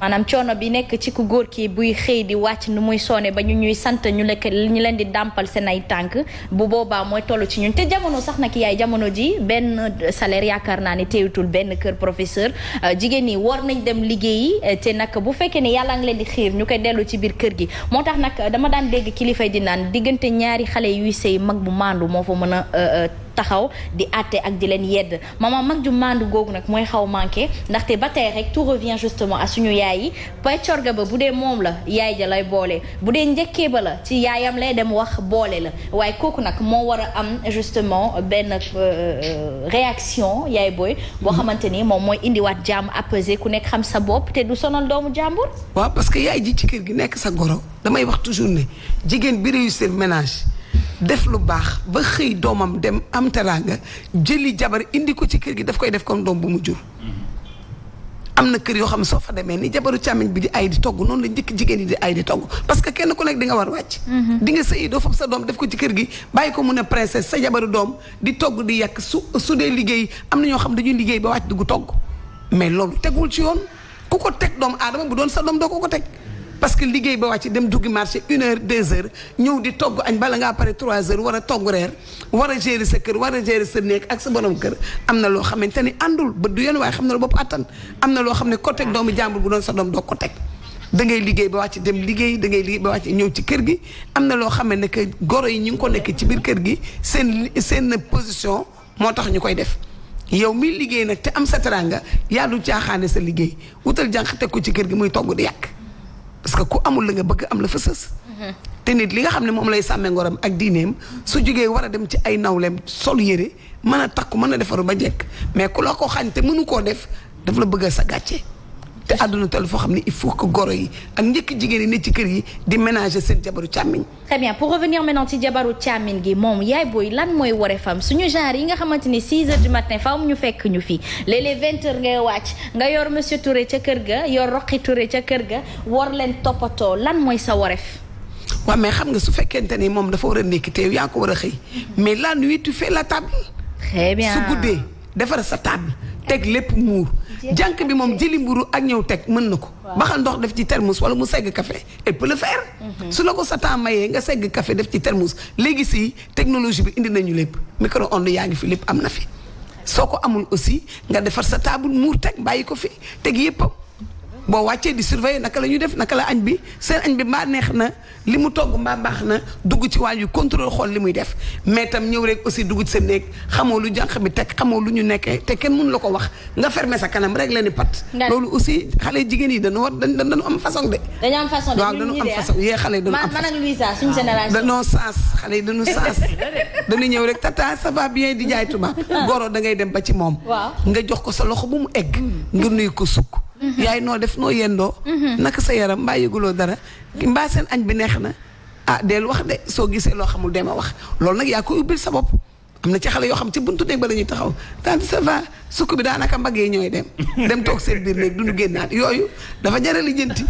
maanaam coono bi nekk ci ku góor ki buy xëy di wàcc nu muy sonné ba ñu ñuy sant ñu leen di dàmpal seen ay tànk bu boobaa mooy toll ci ñun te jamono sax nag yaay jamono ji benn salaire yaakaar naa ne teewutul benn kër professeur jigéen ñi war nañ dem liggéeyi te nag bu fekkee ne yàlla ngi leen di xiir ñu koy dellu ci biir kër gi moo tax nag dama daan dégg kilifay di naan diggante ñaari xale yuy sëy mag bu maandu moo fa mën a taxaw di àtte ak di leen yedd maman mag ju maandu googu nag mooy xaw manqué ndaxte ba tey rek tout revient justement à suñu yaay yi peccorga ba bu dee moom la yaay ja lay boole bu dee njëkkee ba la ci yaayam lay dem wax boole la waaye kooku nag moo war a am justement benn réaction yaay booy boo xamante ni moom mooy indiwaat jàmm apaisé ku nekk xam sa bopp te du sonal doomu jàmbur. waaw parce que yaay ji ci kër gi nekk sa goro damay wax toujours ne jigéen bi réussir ménage def lu baax ba xëy doomam dem am teraanga jëli jabar indi ko ci kër gi daf koy def comme doom bu mu jur am na kër yoo xam ne soo fa demee ni jabaru càmmiñ bi di ay di togg noonu la njëkk jigéen yi di ay di togg parce que kenn ku nekk di nga war wàcc di nga sëyi doo fab sa doom def ko ci kër gi bàyyi ko mun a princesse sa jabaru doom di togg di yàq su dee liggéey am na ñoo xam dañuy liggéey ba wàcc dugg togg mais loolu tegul ci yoon ku ko teg doomu aadama bu doon sa doom doo ko teg parce que liggéey ba wàcc dem duggi marché 1 heure 2 heures ñëw di togg añ bala ngaa pare 3 heures war a togg reer war a gérer sa kër war a gérer sa néeg ak sa borom kër am na loo xamante ni àndul ba du yoon waaye xam na la bopp attan am na loo xam ne ko teg doomu jàmbur bu doon sa doom doo ko teg da ngay liggéey ba wàcc dem liggéey da ngay liggéey ba wàcc ñëw ci kër gi am na loo xam ne que goro yi ñu ngi ko nekk ci biir kër gi seen position moo tax ñu koy def yow mi liggéey nag te am sa teranga yaa du caaxaane sa liggéey wutal jànq teg ko ci kër gi muy togg di yàq parce que ku amul la nga bëgg am la fa sës te nit li nga xam ne moom lay sàmmee ngoram ak diineem su jógee war a dem ci ay nawleem sol yére mën a takku mën a defaru ba jekk mais ku la ko xañ te mënu koo def daf la bëgg sa gàcce te àdduna toll foo xam ne il faut que goro yi ak njëkk jigéen yi ne ci kër yi di ménager seen jabaru càmmiñ. très bien pour revenir maintenant ci jabaru càmmiñ gi moom yaay booy lan mooy wareefam suñu genre yi nga xamante ni 6 heures du matin faaw ñu fekk ñu fi léeg-léeg 20 heures ngay wàcc nga yor monsieur Touré ca kër ga yor Roqi Touré ca kër ga war leen toppatoo lan mooy sa wareef. waaw mais xam nga su fekkente ni moom dafa war a nekk te yow yaa ko war a xëy mais la nuit tu fais la table. très bien su guddee defar sa table teg lépp muur. jànk bi moom jëli mburu ak ñëw teg mën na ko baxal ndox def ci thermos wala mu segg café elle peut le faire su la ko sa temps mayee nga segg café def ci thermos léegi si technologie bi indi nañu lépp micro-ondes yaa ngi fi lépp am na fi soo ko amul aussi nga defar sa table muur teg bàyyi ko fi teg yëppam boo wàccee di surveiller naka la ñuy def naka la añ bi seen añ bi mbaa neex na li mu togg mbaa baax na dugg ci waañ yu contrôle xool li muy def mais tam ñëw rek aussi dugg ci sa néeg xamoo lu jànq bi teg xamoo lu ñu nekkee te kenn mënu la ko wax nga fermer sa kanam rek la ni pat loolu aussi xale jigéen yi dañu war dañu am façon de dañu am façon de waaw dañu am façon yee xale dañu am man ak Louisa suñu génération dañoo sens xale yi dañu sens dañu ñëw rek tata ça va bien di jaay tubaab goro da ngay dem ba ci moom nga jox ko sa loxo bu mu egg nga nuyu ko sukk yaay noo def noo yendoo naka sa yaram mbaa yëguloo dara mbaa seen añ bi neex na ah del wax de soo gisee loo xamul dema wax loolu nag yaa koy ubbil sa bopp am na ci xale yoo xam ci buntu néeg ba la ñuy taxaw tante ça va sukk bi daanaka mbaggee ñooy dem toog seen biir néeg duñu génnaat yooyu dafa jara lijjanti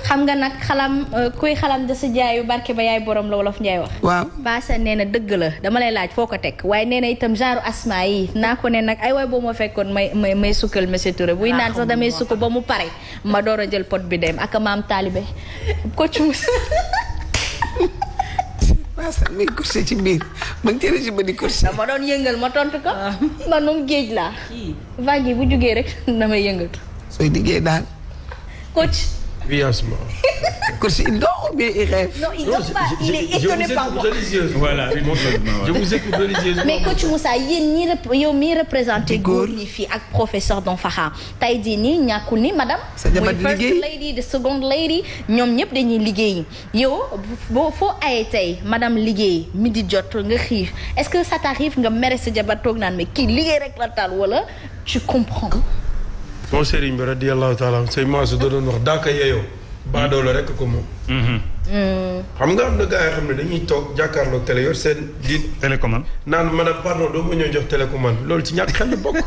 xam nga nag xalam kuy xalam da sa jaayu barke ba yaay borom la wolof Njaay wax waaw baasa nee na dëgg la dama lay laaj foo ko teg waaye nee na itam genre asma yi naa ko ne nag ay waay boo ma fekkoon may sukkal monsieur Touré buy naan sax damay sukk ba mu pare ma door a jël pot bi dem ak maam taalibe ko cuus baasa muy course ci biir ma ngi ci régime di course dama doon yëngal ma tontu ko man moom géej laa vague yi bu jugee rek damay yëngatu sooy liggéey daal Coach. Oui, Asma. Coach, il dort ou bien il rêve? Non, il dort pas. Il est étonné par moi. Voilà, je vous écoute religieusement. Mais Coach Moussa yow mi représenté góor ñi fii ak professeur Don Faxa tey jii nii ñàkkul ni madame. sa jabar di liggéey first lady the second lady ñoom ñëpp dañuy liggéey yow boo foo ayee tey madame liggéey midi jot nga xiif est-ce que ça t'arrive nga mere sa jabar toog naan mais kii liggéey rek la taal wala tu comprends. moo sëriñ bi radiyallahu taala say maasu da doon wax daaka yeeyoo baadoo la rek ko moom. xam nga am na gars yoo xam ne dañuy toog jàkkaarloog télé yor seen di télécommande naan madame pardon doo ma ñëw jox télécommande bi loolu ci ñàkk xel la bokk.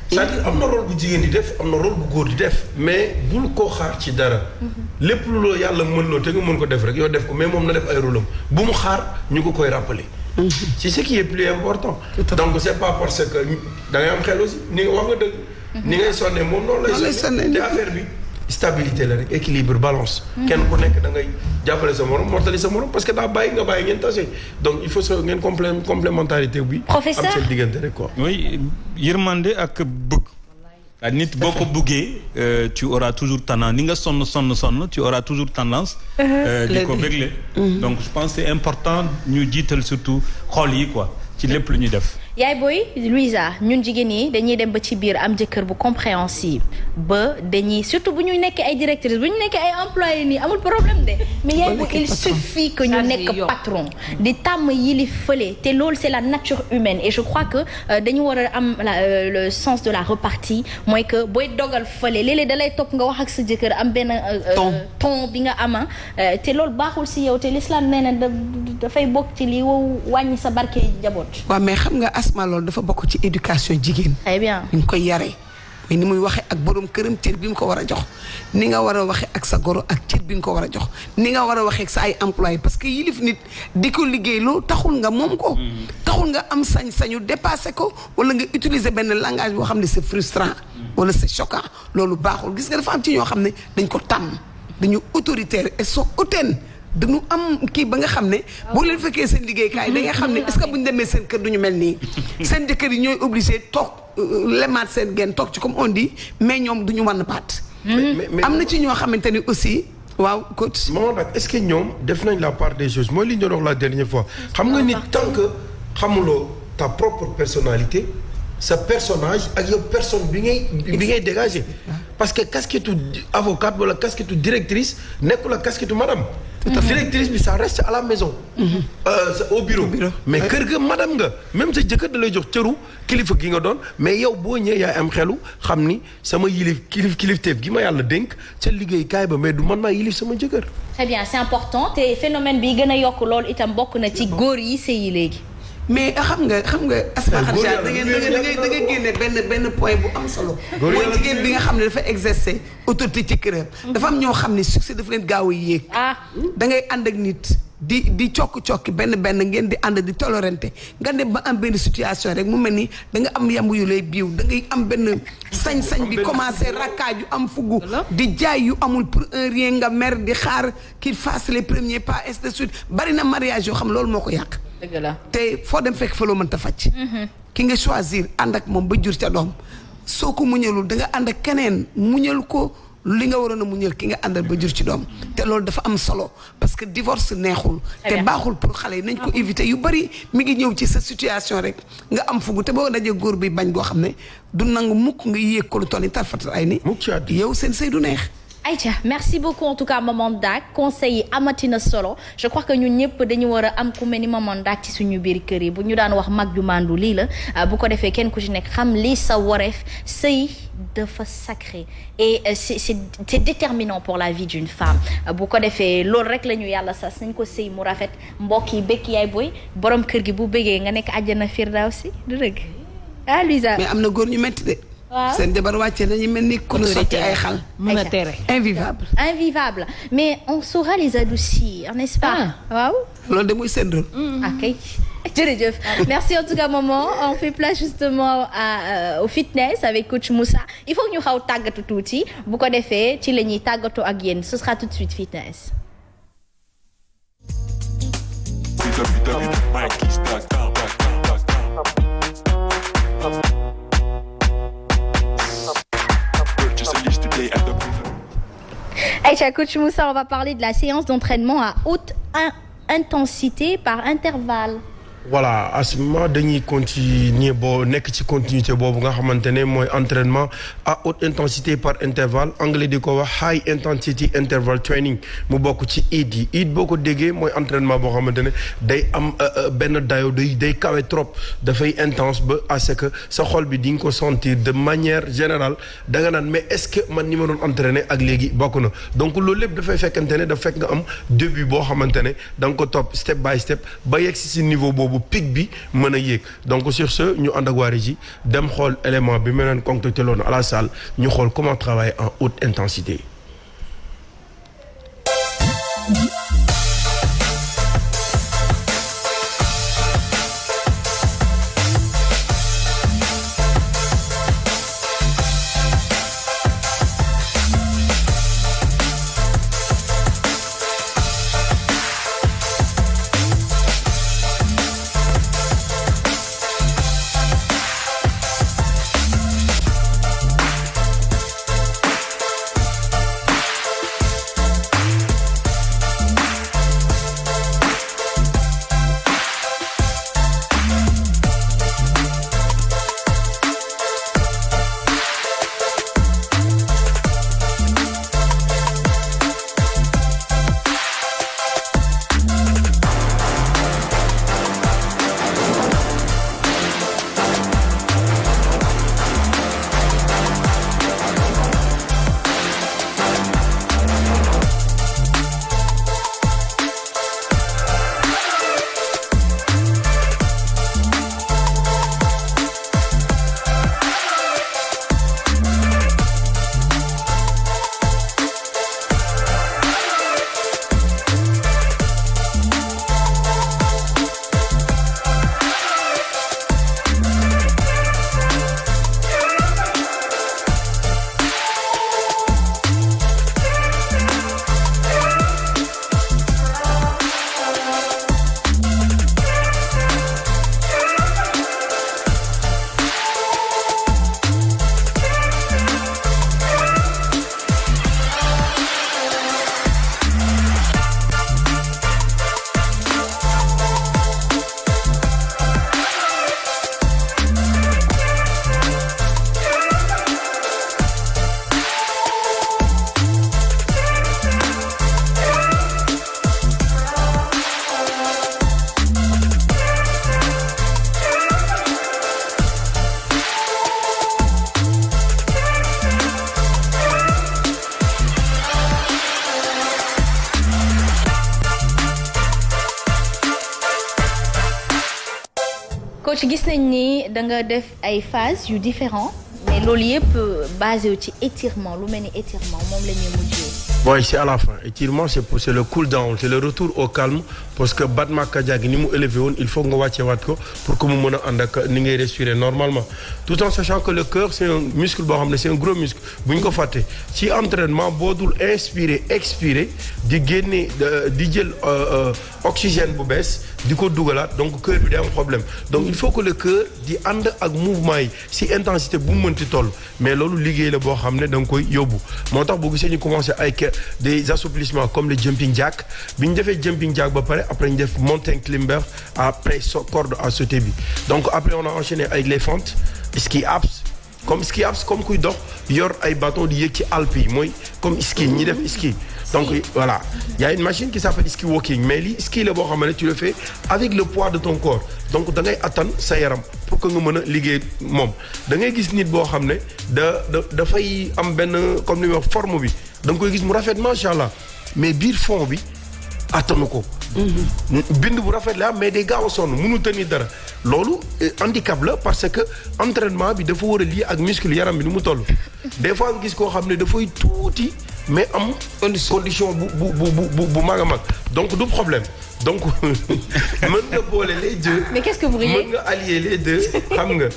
c'est-à-dire am na rôle bu jigéen di def am na rôle bu góor di def mais bul koo xaar ci dara. lépp lu loo yàlla mën loo te nga mën ko def rek yow def ko mais moom na def ay rôle am bu mu xaar ñu ko koy rappeler. c'est ce qui est plus important. donc c'est pas parce que da ngay am xel aussi ni nga wax nga dëgg. ni ngay sonnee moom noonu lay sonnee te affaire bi stabilité la rek équilibre balance. kenn ku nekk da ngay jàppale sa morom mortali sa morom parce que daa bàyyi nga bàyyi ngeen tase donc il faut que ngeen complémentarité bi. professeur am seen diggante rek quoi. oui yërmande ak bëgg. nit boo ko bëggee tu auras toujours tendance ni nga sonn tu auras toujours tendance. di ko bégle. donc je pense c'est important ñu jiital surtout xol yi quoi ci lépp lu ñuy def. yaay booy Louisa ñun jigéen ñi dañuy dem ba ci biir am jëkkër bu compréhensible ba dañuy surtout bu ñu nekkee ay directrices bu ñu nekkee ay employés nii amul problème de mais yaay booy il suffit que ñu nekk patron di tàmm yili fële te loolu c'est la nature humaine et je crois que dañu war a am le sens de la repartie mooy que booy dogal fële léeg-léeg da lay topp nga wax ak sa jëkkër am benn ton bi nga ama te loolu baaxul si yow te l'islam nee na dafay bokk ci li wàññi sa barke jaboot. waaw mais xam nga Asma loolu dafa bokk ci éducation jigéen. très bien ni ñu koy yaree mais ni muy waxee ak borom këram cër bi mu ko war a jox ni nga war a waxee ak sa goro ak cër bi nga ko war a jox ni nga war a waxee ak sa ay employé parce que yilif nit di ko liggéey loo taxul nga moom ko. taxul nga am sañ-sañu dépassé ko wala nga utiliser benn langage boo xam ne c'est frustrant wala c'est choquant loolu baaxul gis nga dafa am ci ñoo xam ne dañ ko tàmm dañu autoritaire et sont hautaines. dañu am kii ba nga xam ne boo leen fekkee seen liggéeykaay da nga xam ne est-ce que bu ñu demee seen kër duñu mel nii seen jëkkër yi ñooy obligé toog lemaat seen genn toog ci comme on dit mais ñoom duñu wan baat. am na ci ñoo xamante ni aussi waaw coach. maman nag est-ce que ñoom def nañ la part des choses mooy li ñu doon wax la dernière fois xam nga nit tant que xamuloo ta propre personnalité sa personnage ak yow personne bi ngay dégager parce que casquette avocate wala casquette directrice nekkul la casquette madame. directrice bi ça reste à la maison. au bureau. mais kër ga madame nga même sa jëkkër da lay jox cëru kilifa gi nga doon mais yow boo ñëwee yaay am xelu xam ni sama kilifteef gi ma yàlla dénk sa liggéey kaay ba mais du man maa yilif sama jëkkër. très bien c'est important te phénomène bi gën a yokk loolu itam bokk na ci góor yi sëy léegi. mais xam nga Asma Khadija da nga génne benn point bu am solo. mooy jigéen bi nga xam ne dafa exercer autorité ci këram. dafa am ñoo xam ne succès dafa leen gaaw a yéeg. da ngay ànd ak nit di cokki benn ngeen di ànd di tolérante nga dem ba am benn situation rek mu mel ni da nga am yamb yu lay biiw da ngay am benn sañ-sañ bi commencer rakkaaj yu am fugu di jaay yu amul pour un rien nga mer di xaar qu'il fasse les premiers pas ainsi de suite bari na mariage yoo xam loolu moo ko yàq. dëgg la te foo dem fekk fa loo mënta faj. ki nga choisir ànd ak moom ba jur ca doom soo ko muñalul da nga ànd ak keneen muñal ko li nga waroon a muñal ki nga àndal ba jur ci doom te loolu dafa am solo parce que divorce neexul. te baaxul pour xale yi nañ ko éviter yu bari mi ngi ñëw ci sa situation rek nga am fugu te boo dajee góor bi bañ goo xam ne du nangu mukk nga yéeg ko lu toll nii tarfatal ay ni yow seen sëy du neex. Aïcha merci beaucoup en tout cas Maman Dak conseil yi amatina solo je crois que ñun ñëpp dañu war a am ku mel ni Maman Dak ci suñu biir kër yi bu ñu daan wax mag ju mandu lii la bu ko defee kenn ku ci nekk xam lii sa wareef sëy dafa sacré et c'est déterminant pour la vie d'une femme bu ko defee loolu rek la ñu yàlla sas nañ ko sëy mu rafet mbokk yi békk yaay booy borom kër gi bu bëggee nga nekk àjjana firdawsi du dëgg ah Luisa. mais am na góor ñu metti de. seen jabar wàcce nañu mel ni ku sotti ay xal. mën a tere invivable mais on saura les adoucir n'est-ce pas. waaw. loolu de mooy seen rôle. ok jërëjëf merci en tout cas maman on fait place justement au fitness avec coach Moussa il faut que ñu xaw tàggatu tuuti bu ko defee ci la ñuy tàggatoo ak yéen ce sera tout de suite fitness. Aïcha, coach Moussa, on va parler de la séance d'entraînement à haute intensité par intervalle. voilà à ce moment dañuy continuer nekk ci continuité boobu nga xamante ne mooy entraînement à haute intensité par intervalle anglais di ko wax high intensity interval training mu bokk ci HIIT boo ko déggee mooy entraînement boo xamante ne day am benn dayo day kawe trop dafay intense ba à ce que sa xol bi di nga ko sentir de manière générale da nga naan mais est-ce que man ni ma doon entraîner ak léegi bokk na donc loolu lépp dafay fekkante ne daf fekk nga am début boo xamante ne da nga ko topp step by step ba yegg si niveau boobu pic bi mën a yéeg donc sur ce ñu ànd ak waa Régie dem xool élément bi ma leen concocté loon à la salle ñu xool comment travailler en haute intensité. coach gis nañ ni da nga def ay phases yu différents mais loolu yëpp basé wu ci étirement lu mel ni étirement moom la ñuy mujjee. bon c'est à la fin étirement c'est le cool down c'est le retour au calme parce que battement cardiaque ni mu élevé woon il faut nga wàcce waat ko pour que mu mën a ànd ak ni ngay respirer normalement tout en sachant que le cœur c'est un muscle boo xam ne c'est un gros muscle bu ñu ko fàtte ci entraînement boo dul inspirer expirer di génne di jël oxygène bu bees di ko dugalaat donc cœur bi day am problème donc il faut que le cœur di ànd ak mouvement yi si intensité bu mu mënti toll mais loolu liggéey la boo xam ne da nga koy yóbbu moo tax boo gisee ñu commencé ay des assouplissements comme le jumping jack bi ñu defee jumping jack ba pare après ñu def mountain climber après corde à sauter bi donc après on a enchaîné avec les fentes ski abs comme kuy dox yor ay bâton di yéeg ci alpes yi mooy comme ski ñi def ski donc voilà il y a une machine qui s'appelle ski walking mais lii ski la boo xam ne tu le fais avec le poids de ton corps donc da ngay attan sa yaram pour que nga mën a liggéey moom da ngay gis nit boo xam ne dafay am benn comme ni ma wax forme bi da nga koy gis mu rafet macha allah mais biir fond bi attanu ko. bind bu rafet la mais day gaaw a sonn mënu tenir dara loolu handicap la parce que entraînement bi dafa war a lié ak muscle yaram bi ni mu toll des fois nga gis koo xam ne dafay tuuti mais am condition bu mag a mag donc du problème donc mën nga boole les deux. mais qu'est-ce que vous riez? mën nga allier les deux xam nga.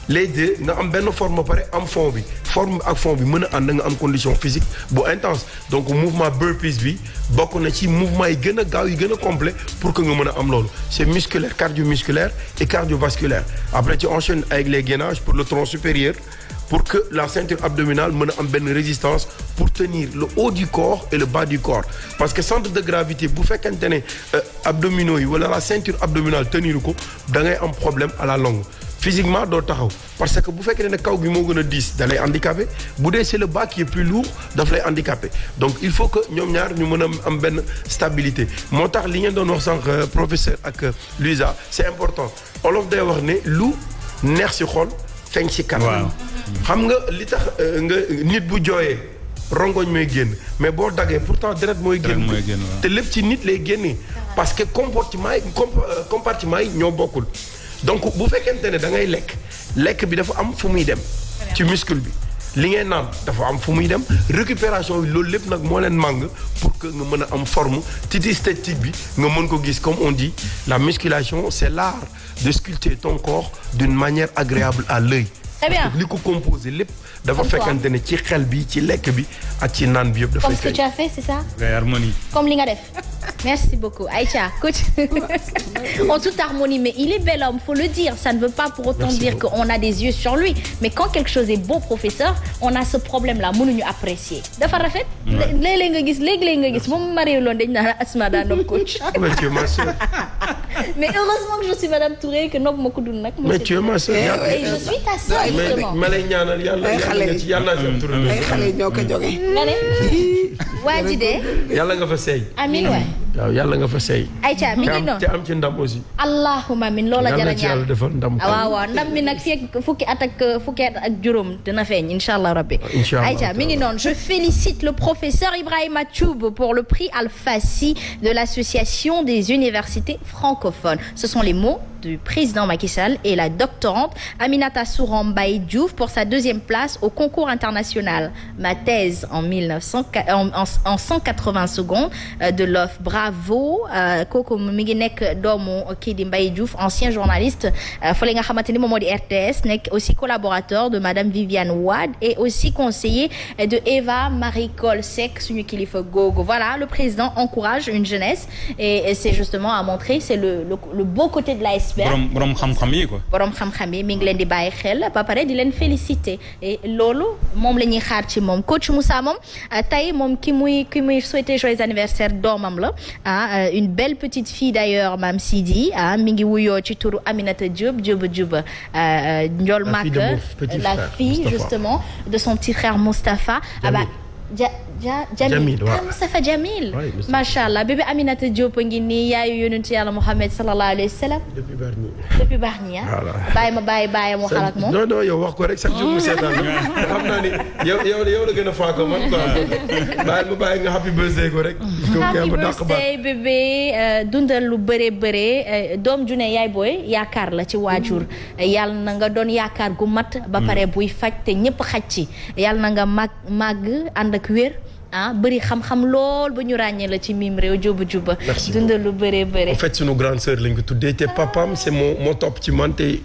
les deux nga am benn forme ba pare am fond bi forme ak fond bi mën a ànd nga am condition physique bu intense donc mouvement burpees bi bokk na ci mouvement yi gën a gaaw yi gën a complet pour que nga mën a am loolu c'est musculaire cardio-musculaire et cardiovasculaire après tu enchaînes avec les gainages pour le tronc supérieur pour que la ceinture abdominale mën a am benn résistance pour tenir le haut du corps et le bas du corps parce que centre de gravité bu fekkente ne abdominaux yi wala la ceinture abdominale teniru ko da ngay am problème à la longue physiquement doo taxaw parce que bu fekkee ne kaw gi moo gën a diis da lay handicapé bu dee c'est le bas qui est plus lourd daf lay handicapé donc il faut que ñoom ñaar ñu mën a am benn stabilité moo tax li ngeen doon wax sànq professeur ak Luisa c'est important olof day wax ne lu neex ci xol feeñ ci kanam xam nga li tax nga nit bu jooyee rongoñ mooy génn mais boo daggee pourtant deret mooy génn te lépp ci nit lay génnee parce que compartiment yi ñoo bokkul donc bu fekkente ne da ngay lekk bi dafa am fu muy dem ci muscle bi li ngay naan dafa am fu muy dem récupération bi loolu lépp nag moo leen màng pour que nga mën a am forme esthétique bi nga mën ko gis comme on dit la musculation c'est l'art de sculpter ton corps d'une manière agréable à l'œil très bien parce que li ko composé lépp dafa fekkante ne ci xel bi ci lekk bi ak ci naan bi yëpp dafay comme ce que tu as fait c'est ça harmonie comme li nga def merci beaucoup Aïcha coach en toute harmonie mais il est bel homme faut le dire ça ne veut pas pour autant dire qu'on a des yeux sur lui mais quand quelque chose est beau professeur on a ce problème là mënuñu apprécier dafa rafet léeg-léeg nga gis moom marié loon dañ naan Asma daa nopp coach mais heureusement que je suis madame Touré que nopp ma ko dund nag mais tu es ma sœur et je suis ta sœur justement ma lay ñaanal yàlla ay xale ñoo ko jóge nga ne waa ji de yàlla nga fa sey amiin waay waaw yàlla nga fa sey Aïcha mi ngi noonu te am ci ndam aussi allahumma amin loola jara ñaan defal ndam waaw ndam mi nag fukki at ak juróom dina feeñ inchallah rabbi Aïcha mi ngi noonu je félicite le professeur Ibrahima Thioub pour le prix Al-Fassi de l'association des universités francophones ce sont les mots du président Macky Sall et la doctorante Aminata Souran Mbaye Diouf pour sa deuxième place au concours international ma thèse en 180 secondes de l'OF bravo kooku mi ngi nekk doomu kii di Mbaye Diouf ancien journaliste fële nga xamante ni moom moo di RTS nekk aussi collaborateur de madame Viviane Wade et aussi conseiller de Eva Marie Coll Seck suñu kilifa googu voilà le président encourage une jeunesse et c'est justement à montrer c'est le beau côté de l'AS borom xam-xam yi quoi. borom xam-xam yi mi ngi leen di bàyyi xel ba pare di leen féliciter et loolu moom la ñuy xaar ci moom coach Moussa moom tey moom ki muy souhaiter joyeux anniversaire doomam la une belle petite fille d'ailleurs Mam Sidi mi ngi wuyoo ci turu Aminata Diop Ndiol Mak la fille justement de son petit frère Moustapha Jamil Moustapha Jamil machallah bébé Aminata Diop ngi nii yaayu yonentu Yàlla Muhammad sallallahu alayhi wa sallam depuis Bargny bàyyi ma bàyyi mu xalaat moom non yow wax ko rek chaque jour mu seetaan xam naa ni yow la gën a faa ko man quoi bàyyi nga happy birthday ko rek happy birthday bébé dundal lu bëree doom ju ne yaay booy yaakaar la ci waajur yàlla na nga doon yaakaar gu mat ba pare buy faj te ñëpp xaj ci yàlla na nga màgg ànd ak wér bëri xam-xam lool ba ñu ràññee la ci mim réew juba dundal lu bëree en fait sunu grande sœur lañ ko tuddee te papam c'est moo topp ci man te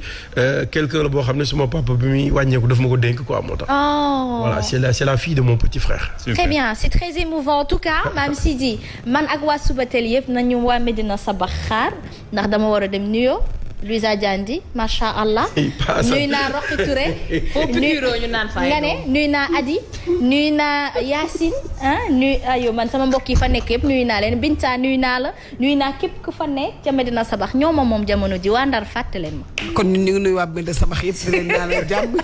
quelqu'un la boo xam ne suma papa bi muy wàññeeku daf ma ko dénk quoi moo tax voilà c'est la fille de mon petit frère. Très bien c'est très émouvant en tout cas Mam Sidi man ak waa Subatel yëpp nañu waa Medina Sabax xaar ndax dama war a dem nuyoo Luisa Diandi macha allah nuyu naa Roqi Touré nga ne nuyu naa Adi nuyu naa Yacine nuyu man sama mbokk yi fa nekk yëpp nuyu naa leen Binta nuyu naa la nuyu naa képp ku fa nekk ca Medina Sabax ñoo moom jamono ji waa Ndar fàtte leen ma kon ñu ngi nuyu waa Medina Sabax yëpp di leen ñaanal jàmm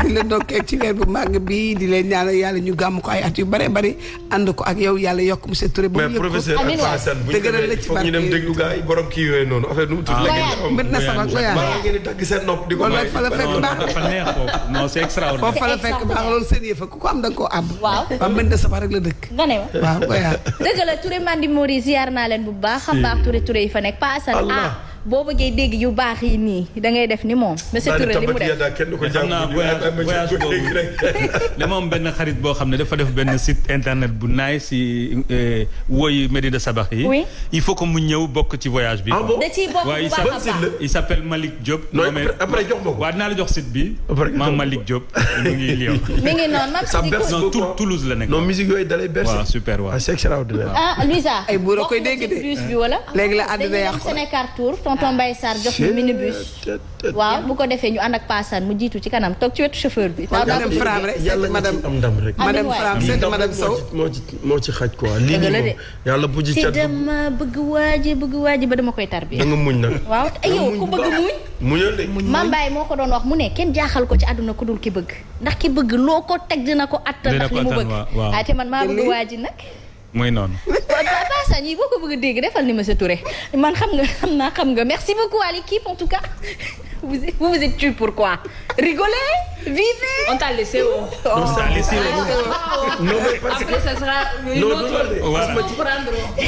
di leen dokkee ci weer bu màgg bi di leen ñaanal yàlla ñu gàmm ko ay at yu bare bari ànd ko ak yow yàlla yokk monsieur Touré ba mais professeur ak Fassane bu ñu dem déglu gars yi borom kii yooyu noonu affaire nu mu tudd Sabax ko yaa ngeen di dagg seen nopp di ko may fa la fekk baax dafa neex foofu non c'est extraordinaire foofu fa la fekk baax loolu seen yëf ku ko am da nga koo àbb waaw Medina Sabax rek la dëkk nga ne waaw ko yaa dëgg la Touré Mandi Mori ziar naa leen bu baax xam baax Touré yi fa nekk Pa Assane boo bëggee dégg yu baax yi nii da ngay def ni moom monsieur Touré li mu def xam naa voyage boobu dama am benn xarit boo xam ne dafa def benn site internet bu naay si woyu Medina Sabax yi il faut que mu ñëw bokk ci voyage bi da ciy bokk bu baax il s'appelle Malick Diop après jox ma ko waaw dinaa la jox site bi maam Malick Diop mu ngi Lyon mi ngi noonu non Toulouse la nekk non musique yooyu dalay bercé waaw super waaw c'est extraordinaire Luisa ay buur a koy dégg de bus bi wala léegi la àddina yàqu Sénégal Tour tonton Mbaye Sarr jox ñu minibus. waaw bu ko defee ñu ànd ak Paasan mu jiitu ci kanam toog ci wetu chauffeur bi. madame Fram rek yàlla madame am ndam rek. madame Fram c'est madame Sow moo ci xaj quoi. lii nii moom yàlla bu ci cat. dama bëgg waaji ba dama koy tarbi. da nga muñ nag. waaw te yow ku bëgg muñ. muñal de. Mame Mbaye moo ko doon wax mu ne kenn jaaxal ko ci àdduna ku dul ki bëgg ndax ki bëgg loo ko teg dina ko attan ndax li mu bëgg. waaw te man maa bëgg waaji nag. mooy noonu. Paasan yi boo ko bëgg a dégg defal ni monsieur Touré man xam nga merci beaucoup à l'équipe en tout cas vous êtes tués pourquoi rigolez vivez. On t'a laissé haut. On t'a laissé haut. Non mais parce que après ça sera une autre.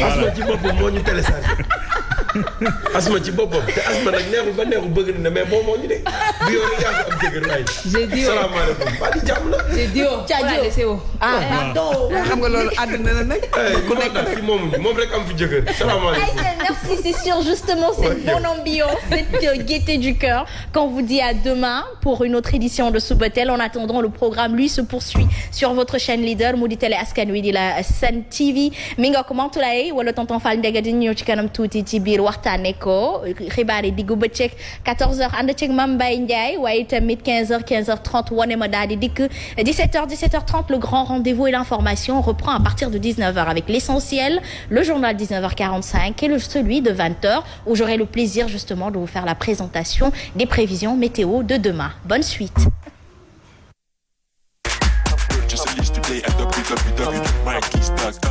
Asma ci boppam moo ñu téléchargé. Asma ci boppam te Asma nag neexul ba neexul bëgg na mais boo moo ñu de bi yow rek yaa ko am jëkkër waay. j'ai dit salaamaaleykum waa di jàmm la. j'ai dit on t'a laissé haut. xam nga loolu àdduna la nag. ku nekk rek moom rek am fi jëkkër. salaamaaleykum. Merci, c'est sûr justement cette bonne ambiance, cette gaieté du cœur qu'on vous dit à demain pour une autre édition de Subatel. En attendant, le programme lui se poursuit sur votre chaîne leader mu di télé askan wi di la Sen TV mi nga ko Mantoulaye wala tonton Fall Ndege di ñëw ci kanam tuuti ci biir waxtaane ko xibaar yi diggu bëccëg 14h ànd ceeg Mame Mbaye Ndiaye waaye tamit 15h 15h30 wane ma daal di dikk 17h 17h30 le grand rendez-vous et l'information reprend à partir de 19h avec l'essentiel, le journal 19h45 et celui de 20h où j'aurai le plaisir justement de vous faire la présentation des prévisions météo de demain. Bonne suite. Just a list to play at www.mikeys.com.